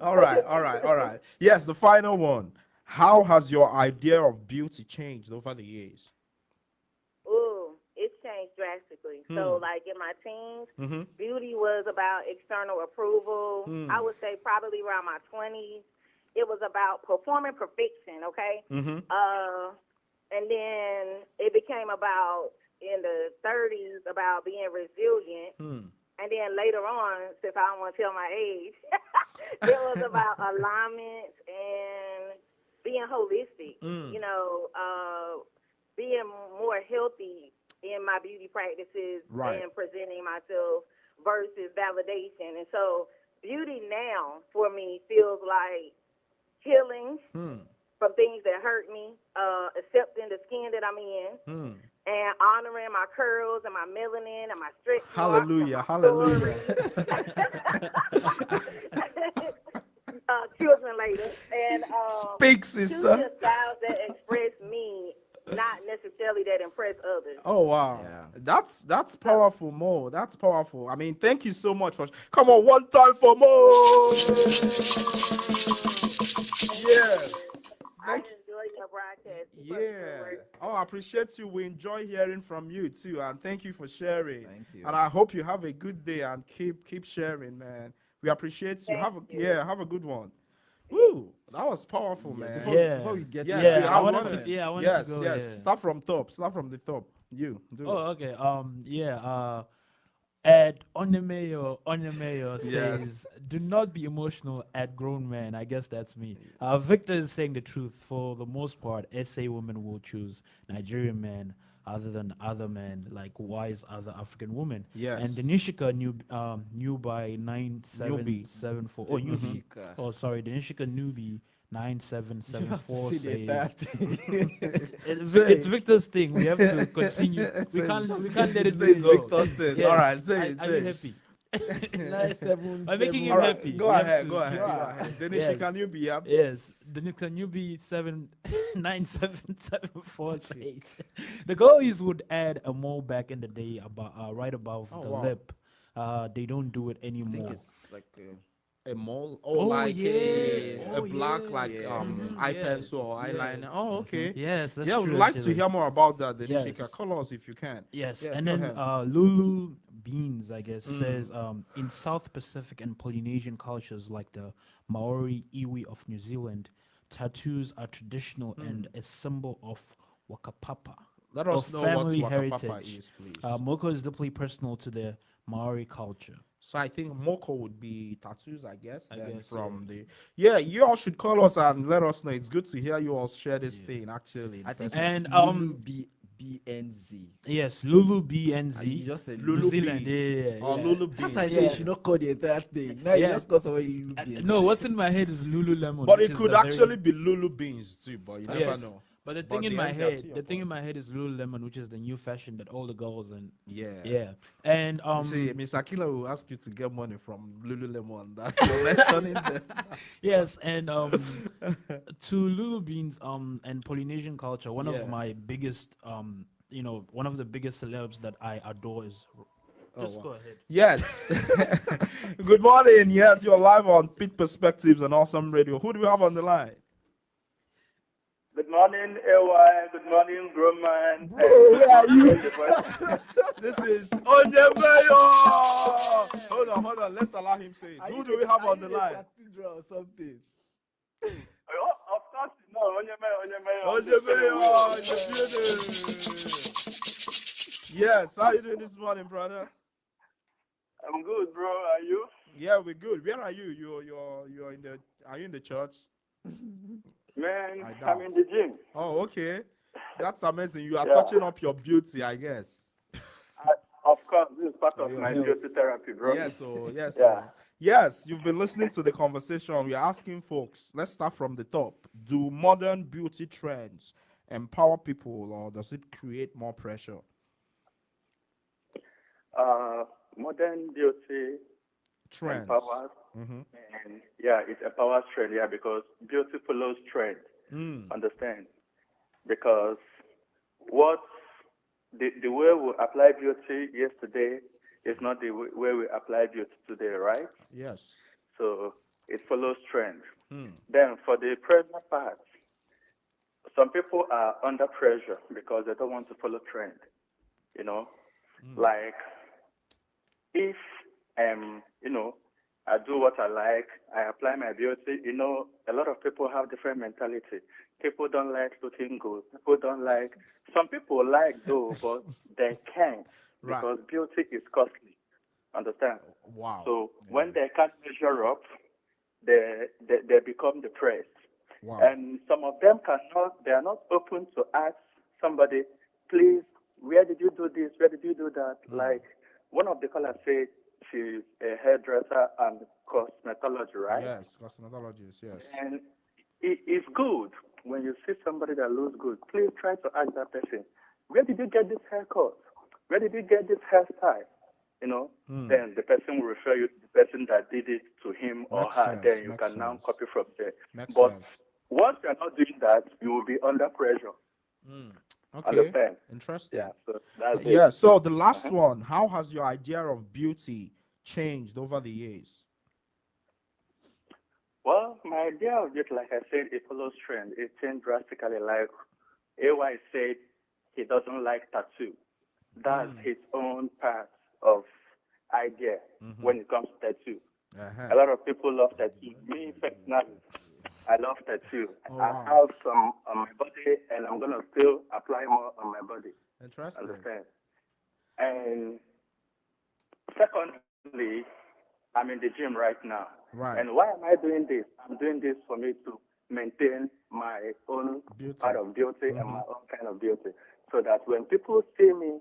All right. All right. All right. Yes, the final one. How has your idea of beauty changed over the years?
Ooh, it's changed drastically. So, like in my teens, beauty was about external approval. I would say probably around my 20s, it was about performing perfection, okay? And then it became about, in the 30s, about being resilient. And then later on, since I don't want to tell my age, it was about alignment and being holistic, being more healthy in my beauty practices
Right.
and presenting myself versus validation. And so beauty now for me feels like healing from things that hurt me, accepting the skin that I'm in, and honoring my curls and my melanin and my stretch marks and
Hallelujah.
my
Hallelujah.
children later. And
Speak,
choosing
sister.
styles that express me, not necessarily that impress others.
Oh wow.
Yeah.
That's powerful, Mo. That's powerful. I mean, thank you so much for come on one time for Mo. Yeah.
I enjoy your broadcast. Keep up the good
Yeah.
work.
Oh, I appreciate you. We enjoy hearing from you too, and thank you for sharing.
Thank you.
And I hope you have a good day and keep sharing, man. We appreciate you.
Thank you.
Have a good one. Woo, that was powerful, man.
Before we get
Yes,
to
we
that,
have
I wanted
one.
to, yeah, I wanted
Yes,
to go.
yes.
Yeah.
Start from top. Start from the top. You do
Oh,
it.
okay. Ed Onyemeyo
Yes.
says, "Do not be emotional at grown men." I guess that's me. Victor is saying the truth. For the most part, SA women will choose Nigerian men. other than other men, like wise other African women. And the
Yes.
Nishika knew by
Newbie.
9774. Oh, newbie.
Nishika.
Oh, sorry, the Nishika newbie
You have to
9774
see the entire
says
thing.
it's Victor's thing. We have to continue. We can't let it
Say
lose
it's
go.
Victor's thing.
Yes.
All right, say it,
Are
say
you
it.
happy?
977.
By making him
All right,
happy.
go
we have
ahead,
to
go ahead,
keep-
go ahead. Then
Yes.
can you be up?
Yes, the Nika newbie 79774 says the girlies would add a mole back in the day about right above
Oh,
the
wow.
lip. They don't do it
I think
anymore.
it's like
A mole,
Oh,
like
yeah.
a
Oh,
black,
yeah.
like eye
Yes,
pencil or eyeliner.
yes.
Oh, okay.
Yes, that's
Yeah,
true.
we'd like to
actually.
hear more about that. Then
Yes.
Ishika, call us if you can.
Yes,
Yes,
and
go
then
ahead.
Lulu Beans, I guess, says in South Pacific and Polynesian cultures like the Maori iwi of New Zealand, tattoos are traditional and a symbol of wakapapa,
Let
of
us know what
family
Wakapapa
heritage.
is, please.
Moko is deeply personal to the Maori culture.
So I think Moko would be tattoos, I guess.
I
Then
guess,
from the you all should call us and let us know. It's good to hear you all share this thing. Actually,
I think
And,
it's Lulu BNZ.
Yes, Lulu
You
BNZ,
just said
New
Lulu
Zealand.
Beans. Or
Yeah.
Lulu
That's
Beans.
why I say you should not call the entire thing. Now you
Yeah.
just call somebody Lulu
Uh,
Beans.
no, what's in my head is Lululemon.
But
which
it
is
could
a very-
actually be Lulu Beans too, but you never
Yes.
know.
But the
But
thing in
the
my
NZRC
head, the thing in my head is Lululemon, which is the new fashion that all the girls and
Yeah.
and
You see, Miss Akila will ask you to get money from Lululemon. That you're mentioning there.
yes, and to Lulu Beans and Polynesian culture, one
Yeah.
of my biggest one of the biggest celebs that I adore is just
wow.
go ahead.
Yes. Good morning. Yes, you're live on Pitt Perspectives and Awesome Radio. Who do we have on the line?
Good morning, AY. Good morning, grown man.
Where are you? This is Onyemeyo. Hold on. Let's allow him say it. Who do we have on the line?
Cathedral or something?
Of course, you know, Onyemeyo.
Onyemeyo in the building. Yes, how you doing this morning, brother?
I'm good, bro. Are you?
Yeah, we're good. Where are you? You're in the. Are you in the church?
Man,
I
I'm
doubt.
in the gym.
Oh, okay. That's amazing. You are
Yeah.
touching up your beauty, I guess.
Of course, this is part of
your
my
health.
beauty therapy, bro.
Yes, so yes,
Yeah.
so. Yes, you've been listening to the conversation. We're asking folks, let's start from the top. Do modern beauty trends empower people or does it create more pressure?
Modern beauty
Trends.
empowers,
Mhm.
and it empowers trend, because beauty follows trend.
Mm.
Understand? Because what the way we apply beauty yesterday is not the way we apply beauty today, right?
Yes.
So it follows trend.
Mm.
Then for the pressure part, some people are under pressure because they don't want to follow trend. Like if I do what I like, I apply my beauty. A lot of people have different mentality. People don't like looking good. People don't like. Some people like though, but they can't
Right.
because beauty is costly. Understand?
Wow.
So when they can't measure up, they become depressed.
Wow.
And some of them they are not open to ask somebody, please, where did you do this? Where did you do that? Like one of the callers said she's a hairdresser and cosmetology, right?
Yes, cosmetologist, yes.
And it's good when you see somebody that looks good. Please try to ask that person, where did you get this haircut? Where did you get this hairstyle? Then the person will refer you to the person that did it to him or
Makes
her.
sense,
Then you
makes
can now
sense.
copy from there.
Makes
But
sense.
once you're not doing that, you will be under pressure.
Okay.
Understand?
Interesting.
Yeah, so that's it.
Yeah, so the last one, how has your idea of beauty changed over the years?
Well, my idea of it, like I said, it follows trend. It changed drastically. Like AY said, he doesn't like tattoo. That's his own part of idea when it comes to tattoo. A lot of people love tattoo. Me personally, I love tattoo.
Oh,
I
wow.
have some on my body, and I'm gonna still apply more on my body.
Interesting.
Understand? And secondly, I'm in the gym right now.
Right.
And why am I doing this? I'm doing this for me to maintain my own
Beauty.
part of beauty and my own kind of beauty. so that when people see me,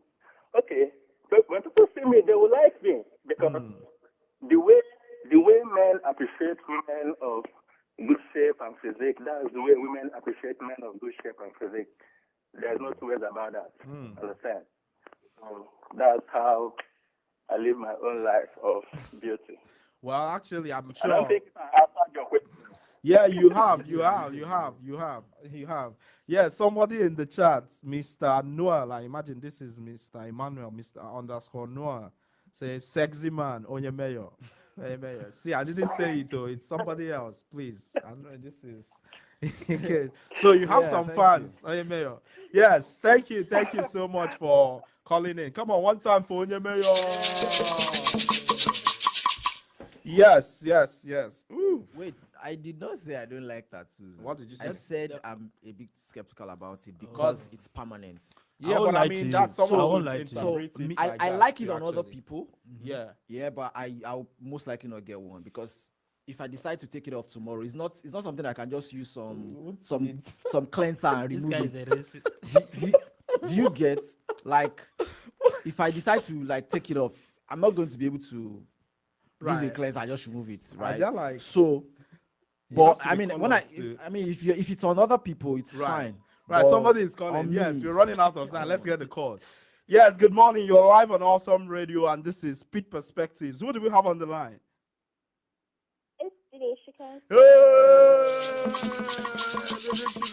okay, but when people see me, they will like me because the way men appreciate women of good shape and physique, that's the way women appreciate men of good shape and physique. There's no two ways about that. Understand? So that's how I live my own life of beauty.
Well, actually, I'm
I don't
sure.
think I answered your question.
Yeah, you have. Yeah, somebody in the chat, Mr. Noel. I imagine this is Mr. Emmanuel, Mr. underscore Noel. Say, sexy man, Onyemeyo. Onyemeyo. See, I didn't say it though. It's somebody else. Please. I know this is. Okay. So you have
Yeah,
some
thank
fans, Onyemeyo. Yes, thank you. Thank you so much for calling in. Come on, one time for Onyemeyo. Yes. Ooh.
Wait, I did not say I don't like tattoos.
What did you
I
say?
said I'm a bit skeptical about it because it's permanent.
Yeah,
I won't
but I
lie
mean
to
that's
you.
someone
I
would
won't lie to you.
interpret
So
it
I
that
like it
too,
on other
actually.
people.
Yeah.
Yeah, but I'll most likely not get one because if I decide to take it off tomorrow, it's not something I can just use some cleanser and
This
remove
guy
it.
is a racist.
Do you get, like, if I decide to like take it off, I'm not going to be able to use a
Right.
cleanser and just remove it, right?
they're like-
So,
It
but
has to
I
be
mean,
colours too.
if it's on other people, it's
Right.
fine.
Right,
But
somebody is calling.
on
Yes,
me,
we're running out of time. Let's get the call. Yes, good morning. You're live on Awesome Radio, and this is Pitt Perspectives. Who do we have on the line?
It's Denishika.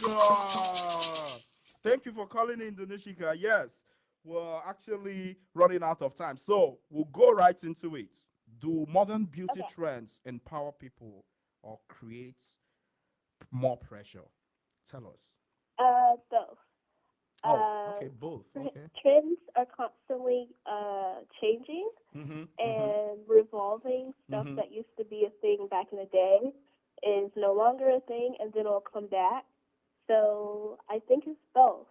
Indonesia. Thank you for calling in, Indonesia. Yes, we're actually running out of time, so we'll go right into it. Do modern beauty trends empower people or create more pressure? Tell us.
Both.
Okay, both. Okay.
Trends are constantly changing and revolving. Stuff that used to be a thing back in the day is no longer a thing, and then it'll come back. So I think it's both.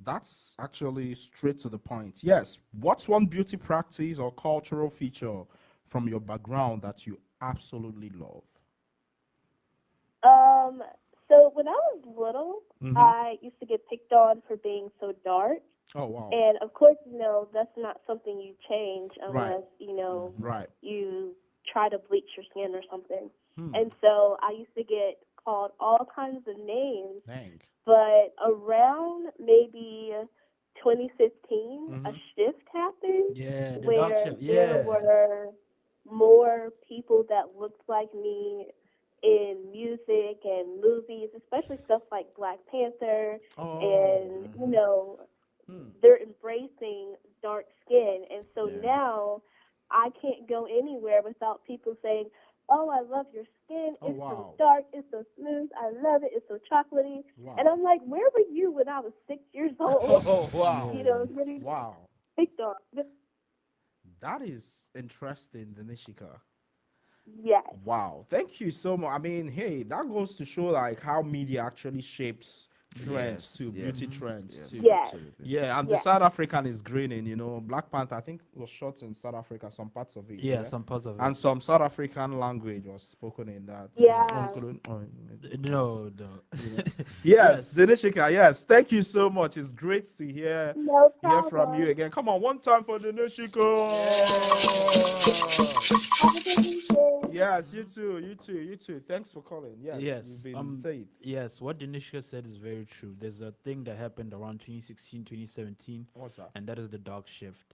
That's actually straight to the point. Yes. What's one beauty practice or cultural feature from your background that you absolutely love?
So when I was little, I used to get picked on for being so dark.
Oh, wow.
And of course, that's not something you change unless,
Right.
you try to bleach your skin or something. And so I used to get called all kinds of names.
Dang.
But around maybe 2015, a shift happened
Yeah, the
where
dark shift.
there
Yeah.
were more people that looked like me in music and movies, especially stuff like Black Panther. And, they're embracing dark skin. And so now I can't go anywhere without people saying, "Oh, I love your skin. It's so dark. It's so smooth. I love it. It's so chocolatey."
Wow.
And I'm like, where were you when I was 6 years old?
Oh, wow.
Getting
Wow.
picked on.
That is interesting, Denishika.
Yes.
Wow. Thank you so much. I mean, hey, that goes to show like how media actually shapes trends too, beauty trends too.
Yes.
Yeah, and the South African is grinning, Black Panther, I think was shot in South Africa, some parts of it.
Yeah, some parts of it.
And some South African language was spoken in that.
Yeah.
No.
Yes, Denishika, yes. Thank you so much. It's great to hear
No
hear
problem.
from you again. Come on, one time for Denishika.
Have a good weekend.
Yes, you too. Thanks for calling. Yes.
Yes.
You've been said.
Yes, what Denishka said is very true. There's a thing that happened around 2016, 2017,
What's that?
and that is the dark shift.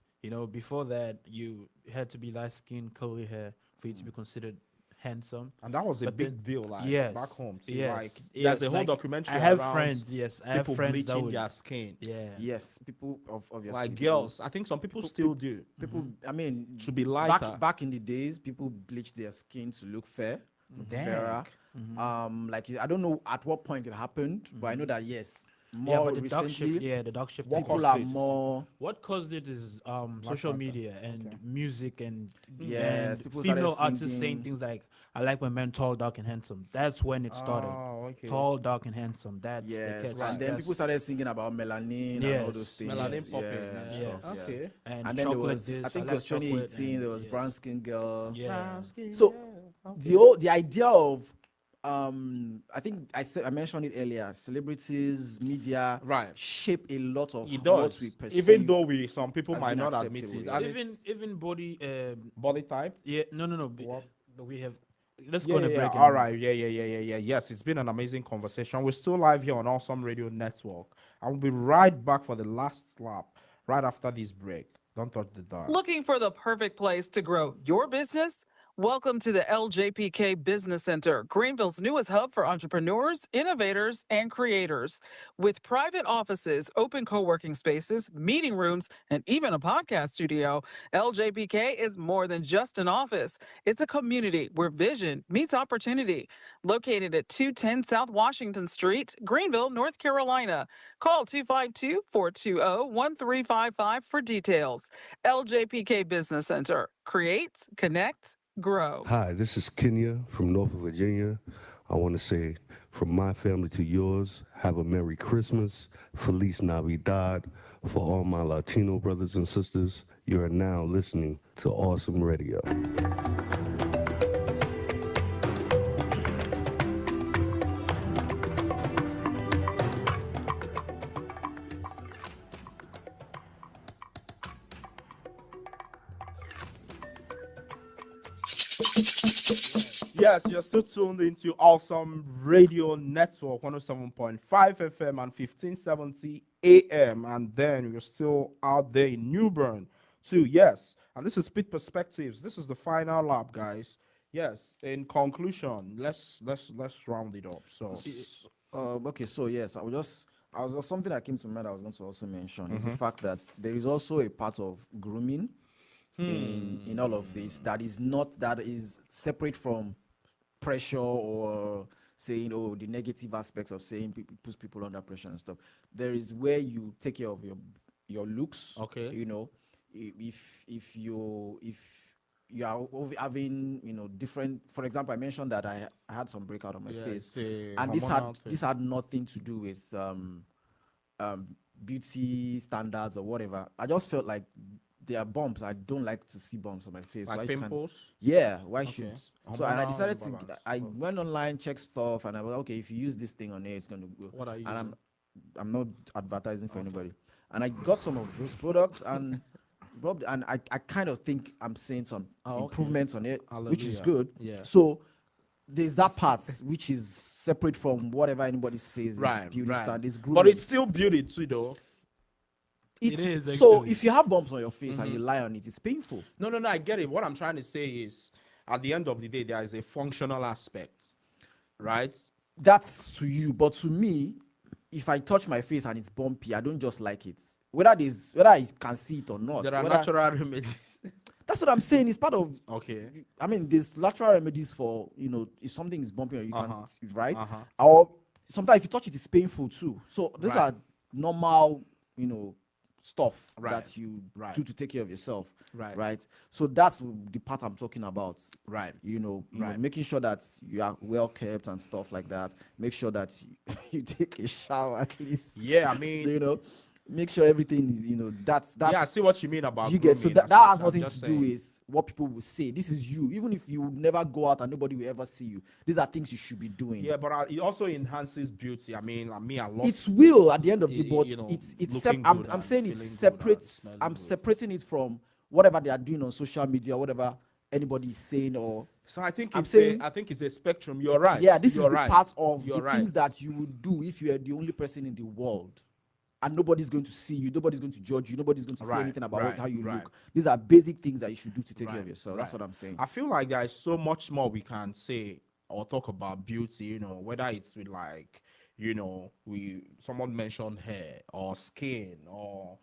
Before that, you had to be light skinned, curly hair for you to be considered handsome.
And that was a
But
big
then-
deal, like
yes,
back home too.
yes,
Like
yes,
there's a whole
like,
documentary.
I have
around
friends. Yes, I have
people
friends that
bleaching
would.
their skin.
Yeah.
yes, people obviously
Like
people-
girls, I think some people still do.
People, I mean,
To be lighter.
back in the days, people bleached their skin to look fairer. Like I don't know at what point it happened, but I know that yes,
Yeah,
more
but the dark
recently,
shift. The dark shift.
What
people
caused
are
it?
more.
What caused it is social
Panther.
media and music and
Yes,
and
people started
female artists saying
singing.
things like "I like when men tall, dark, and handsome." That's when it started.
Oh, okay.
Tall, dark, and handsome. That's the
Yes,
catch.
and then people started singing about melanin and all
Yes,
those things.
melanin popping,
and
yeah.
stuff,
Yes.
yeah.
Okay.
and
And then there
chocolate
was,
this,
I think it
like
was
chocolate
2018.
and-
There was
yes.
brown skin girl.
Yeah.
So the idea of I think I mentioned it earlier. Celebrities, media,
Right.
shape a lot of
It
what
does.
we perceive.
Even though some people
as
might
being
not admit
acceptable,
it.
yeah.
And
Even body
body type.
yeah, no,
What?
we have, let's
Yeah,
go on
yeah,
a
yeah.
break.
All
And
right. Yeah. Yes, it's been an amazing conversation. We're still live here on Awesome Radio Network. I will be right back for the last lap right after this break. Don't touch the dial.
Looking for the perfect place to grow your business? Welcome to the LJPK Business Center, Greenville's newest hub for entrepreneurs, innovators, and creators. With private offices, open co working spaces, meeting rooms, and even a podcast studio, LJPK is more than just an office. It's a community where vision meets opportunity. Located at 210 South Washington Street, Greenville, North Carolina. Call 252 420 1355 for details. LJPK Business Center. Creates, connects, grow.
Hi, this is Kenya from Norfolk, Virginia. I want to say from my family to yours, have a Merry Christmas, Feliz Navidad. For all my Latino brothers and sisters, you are now listening to Awesome Radio.
Yes, you're still tuned into Awesome Radio Network 107.5 FM and 1570 AM. And then we're still out there in Newbern too. Yes. And this is Pitt Perspectives. This is the final lap, guys. Yes. In conclusion, let's round it up. So
Okay, so yes, I was something that came to mind I was going to also mention is the fact that there is also a part of grooming in all of this that is separate from pressure or saying, oh, the negative aspects of saying puts people under pressure and stuff. There is where you take care of your looks.
Okay.
You know, if you are having different. For example, I mentioned that I had some breakout on my face, and this had nothing to do with beauty standards or whatever. I just felt like there are bumps. I don't like to see bumps on my face.
like
Why
pimples.
why should so? And I decided to. I went online, checked stuff, and I was okay. If you use this thing on it, it's gonna go.
What are you
And
using?
I'm not advertising for anybody. And I got some of those products and I kind of think I'm seeing some improvements on it, which is
Hallelujah.
good.
Yeah.
So there's that part which is separate from whatever anybody says
Right,
is beauty
right.
standards.
But it's still beauty too, though.
It is,
so
actually.
if you have bumps on your face and you lie on it, it's painful.
No, I get it. What I'm trying to say is, at the end of the day, there is a functional aspect, right?
That's to you, but to me, if I touch my face and it's bumpy, I don't just like it. Whether I can see it or not.
There are
whether-
natural remedies.
That's what I'm saying. It's part of.
Okay.
I mean, there's natural remedies for if something is bumpy or you
Uh-huh.
can right,
Uh-huh.
or sometimes if you touch it, it's painful too. So these
Right.
are normal, stuff
Right.
that you
Right.
do to take care of yourself.
Right.
Right. So that's the part I'm talking about.
Right.
Right. Making sure that you are well kept and stuff like that. Make sure that you take a shower at least.
Yeah, I mean,
make sure everything is, that's
yeah, I see what you mean about
you get so
grooming.
that
That's what
has
I'm
nothing
just
to
saying.
do with what people will say. This is you. Even if you never go out and nobody will ever see you, these are things you should be doing.
Yeah, but it also enhances beauty. I mean, I love
It will at the end of the day, but it's
looking
I'm
good
I'm
and
saying it's
feeling good
separate.
and smelling
I'm
good.
separating it from whatever they are doing on social media, whatever anybody is saying or
So I think
I'm
it's
saying-
I think it's a spectrum. You're right.
yeah, this
You're
is the
right.
part of
You're
the
right.
things that you would do if you are the only person in the world. And nobody's going to see you, nobody's going to judge you, nobody's going to say
Right,
anything about
right,
how you
right.
look. These are basic things that you should do to take care of
Right,
yourself. That's
right.
what I'm saying.
I feel like there's so much more we can say or talk about beauty, whether it's with like, someone mentioned hair or skin or,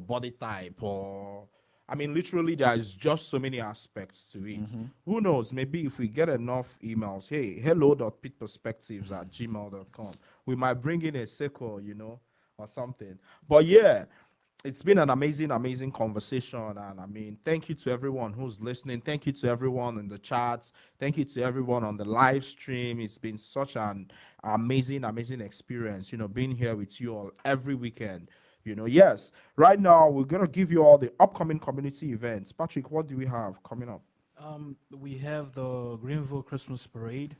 body type or, I mean, literally there's just so many aspects to it. Who knows? Maybe if we get enough emails, hey, hello.pitperspectives@gmail.com, we might bring in a sequel, or something. But yeah, it's been an amazing conversation. And I mean, thank you to everyone who's listening. Thank you to everyone in the chats. Thank you to everyone on the live stream. It's been such an amazing experience, being here with you all every weekend. Yes, right now we're going to give you all the upcoming community events. Patrick, what do we have coming up?
We have the Greenville Christmas Parade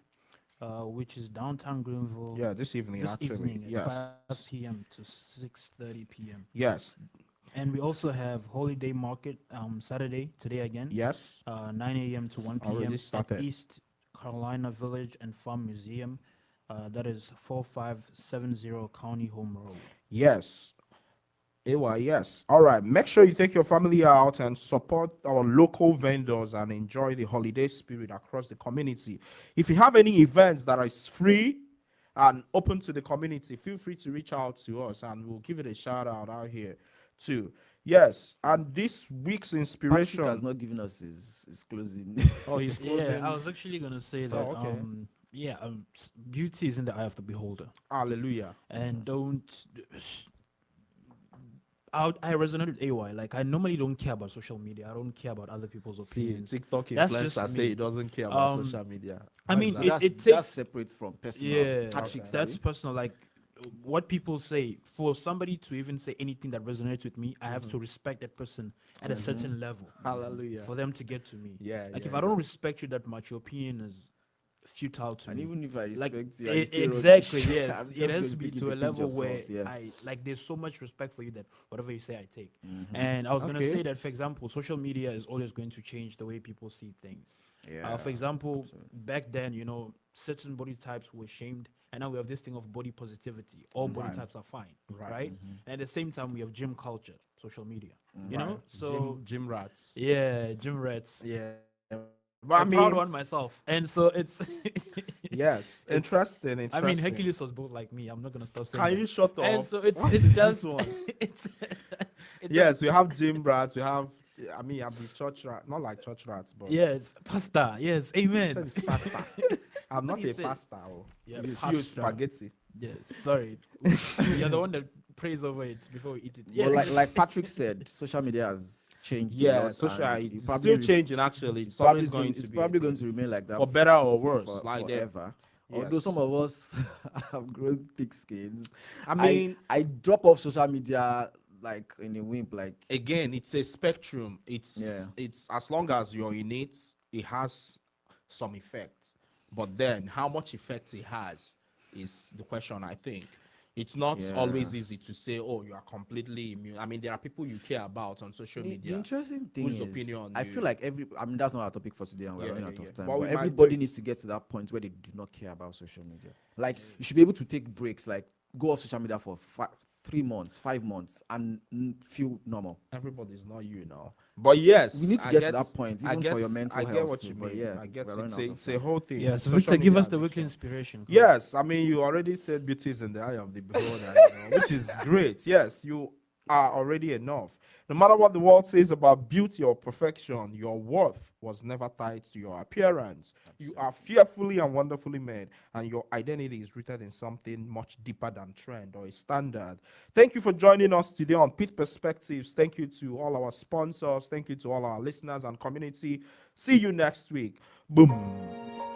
which is downtown Greenville.
Yeah, this evening
This
actually.
evening at
Yes.
5 p.m. to 6:30 p.m.
Yes.
And we also have Holiday Market Saturday today again.
Yes.
9 a.m. to 1 p.m.
Already
at
started.
East Carolina Village and Farm Museum. That is 4570 County Home Road.
Yes. Ewa, yes. All right. Make sure you take your family out and support our local vendors and enjoy the holiday spirit across the community. If you have any events that are free and open to the community, feel free to reach out to us and we'll give it a shout out here too. Yes. And this week's
Patrick
inspiration.
has not given us his closing.
Oh, he's closing.
Yeah, I was actually gonna say that.
Oh, okay.
Beauty is in the eye of the beholder,
Hallelujah.
and don't. I resonate with AY. Like, I normally don't care about social media. I don't care about other people's
See,
opinions.
TikTok
That's
influencer
just
say
me.
he doesn't care about
Um,
social media.
I
How is
mean,
that?
it
That
takes
separates from personal.
yeah,
Patrick,
that's
sorry.
personal. Like, what people say, for somebody to even say anything that resonates with me, I have to respect that person at a certain level
Hallelujah.
for them to get to me.
Yeah.
Like,
yeah,
if I don't respect you that much, your opinion is futile to
And
me.
even if I
Like,
respect you, and you say
exactly,
rubbish,
yes.
I'm
It
just
has
going
to be
take it
to a
with a pinch
level
of
where
salt, yeah.
I like. There's so much respect for you that whatever you say, I take. And I was gonna
Okay.
say that, for example, social media is always going to change the way people see things.
Yeah.
For example, back then, certain body types were shamed, and now we have this thing of body positivity. All body
Right.
types are fine,
Right.
right? And at the same time, we have gym culture, social media.
Right.
So
gym rats.
yeah, gym rats.
Yeah. But
I'm proud one myself, and so it's
yes, interesting.
I mean, Hercules was built like me. I'm not gonna stop saying.
Can
that.
you shut up?
And so it's
What
it's
is
just
this one?
it's
Yes, we have gym rats. We have. I mean, I'm the church rat, not like church rats, but
yes, pasta. Yes, amen.
It's pasta. I'm not
what he
a
said.
pasta. Oh.
Yeah,
You use
pasta.
spaghetti.
Yes, sorry. You're the one that prays over it before we eat it.
Well,
Yes.
like Patrick said, social media has changed. a
Yeah,
lot,
social.
and
It's
probably
still changing. Actually, it's
probably
always going to
it's
be
probably going to remain like that
for better or worse.
for,
Like that.
forever. Although
Yes.
some of us have grown thick skins.
I mean,
I drop off social media like in a wimp. Like
again, it's a spectrum. It's
Yeah.
it's as long as you're in it, it has some effect. But then how much effect it has is the question, I think. It's not
Yeah.
always easy to say, oh, you are completely immune. I mean, there are people you care about on social
the
media.
interesting thing
whose
is,
opinion
I
you-
feel like that's not our topic for today, and we're
Yeah,
running
yeah,
out
yeah.
of time.
But we
But
might
everybody
do-
needs to get to that point where they do not care about social media. Like you should be able to take breaks, like go off social media for 3 months, 5 months, and feel normal.
Everybody's not you now. But yes,
We need to
I
get to
get-
that point,
I
even for
get-
your mental
I get
health
what
too,
you
but
mean.
yeah,
I get
we're
it.
running
It's
out
a,
of
it's a
time.
whole thing.
Yeah, so
Social
Victor, give
media
us the weekly
addiction.
inspiration. Come.
Yes, I mean, you already said beauty is in the eye of the beholder, which is great. Yes, you are already enough. No matter what the world says about beauty or perfection, your worth was never tied to your appearance. You are fearfully and wonderfully made, and your identity is rooted in something much deeper than trend or a standard. Thank you for joining us today on Pitt Perspectives. Thank you to all our sponsors. Thank you to all our listeners and community. See you next week. Boom.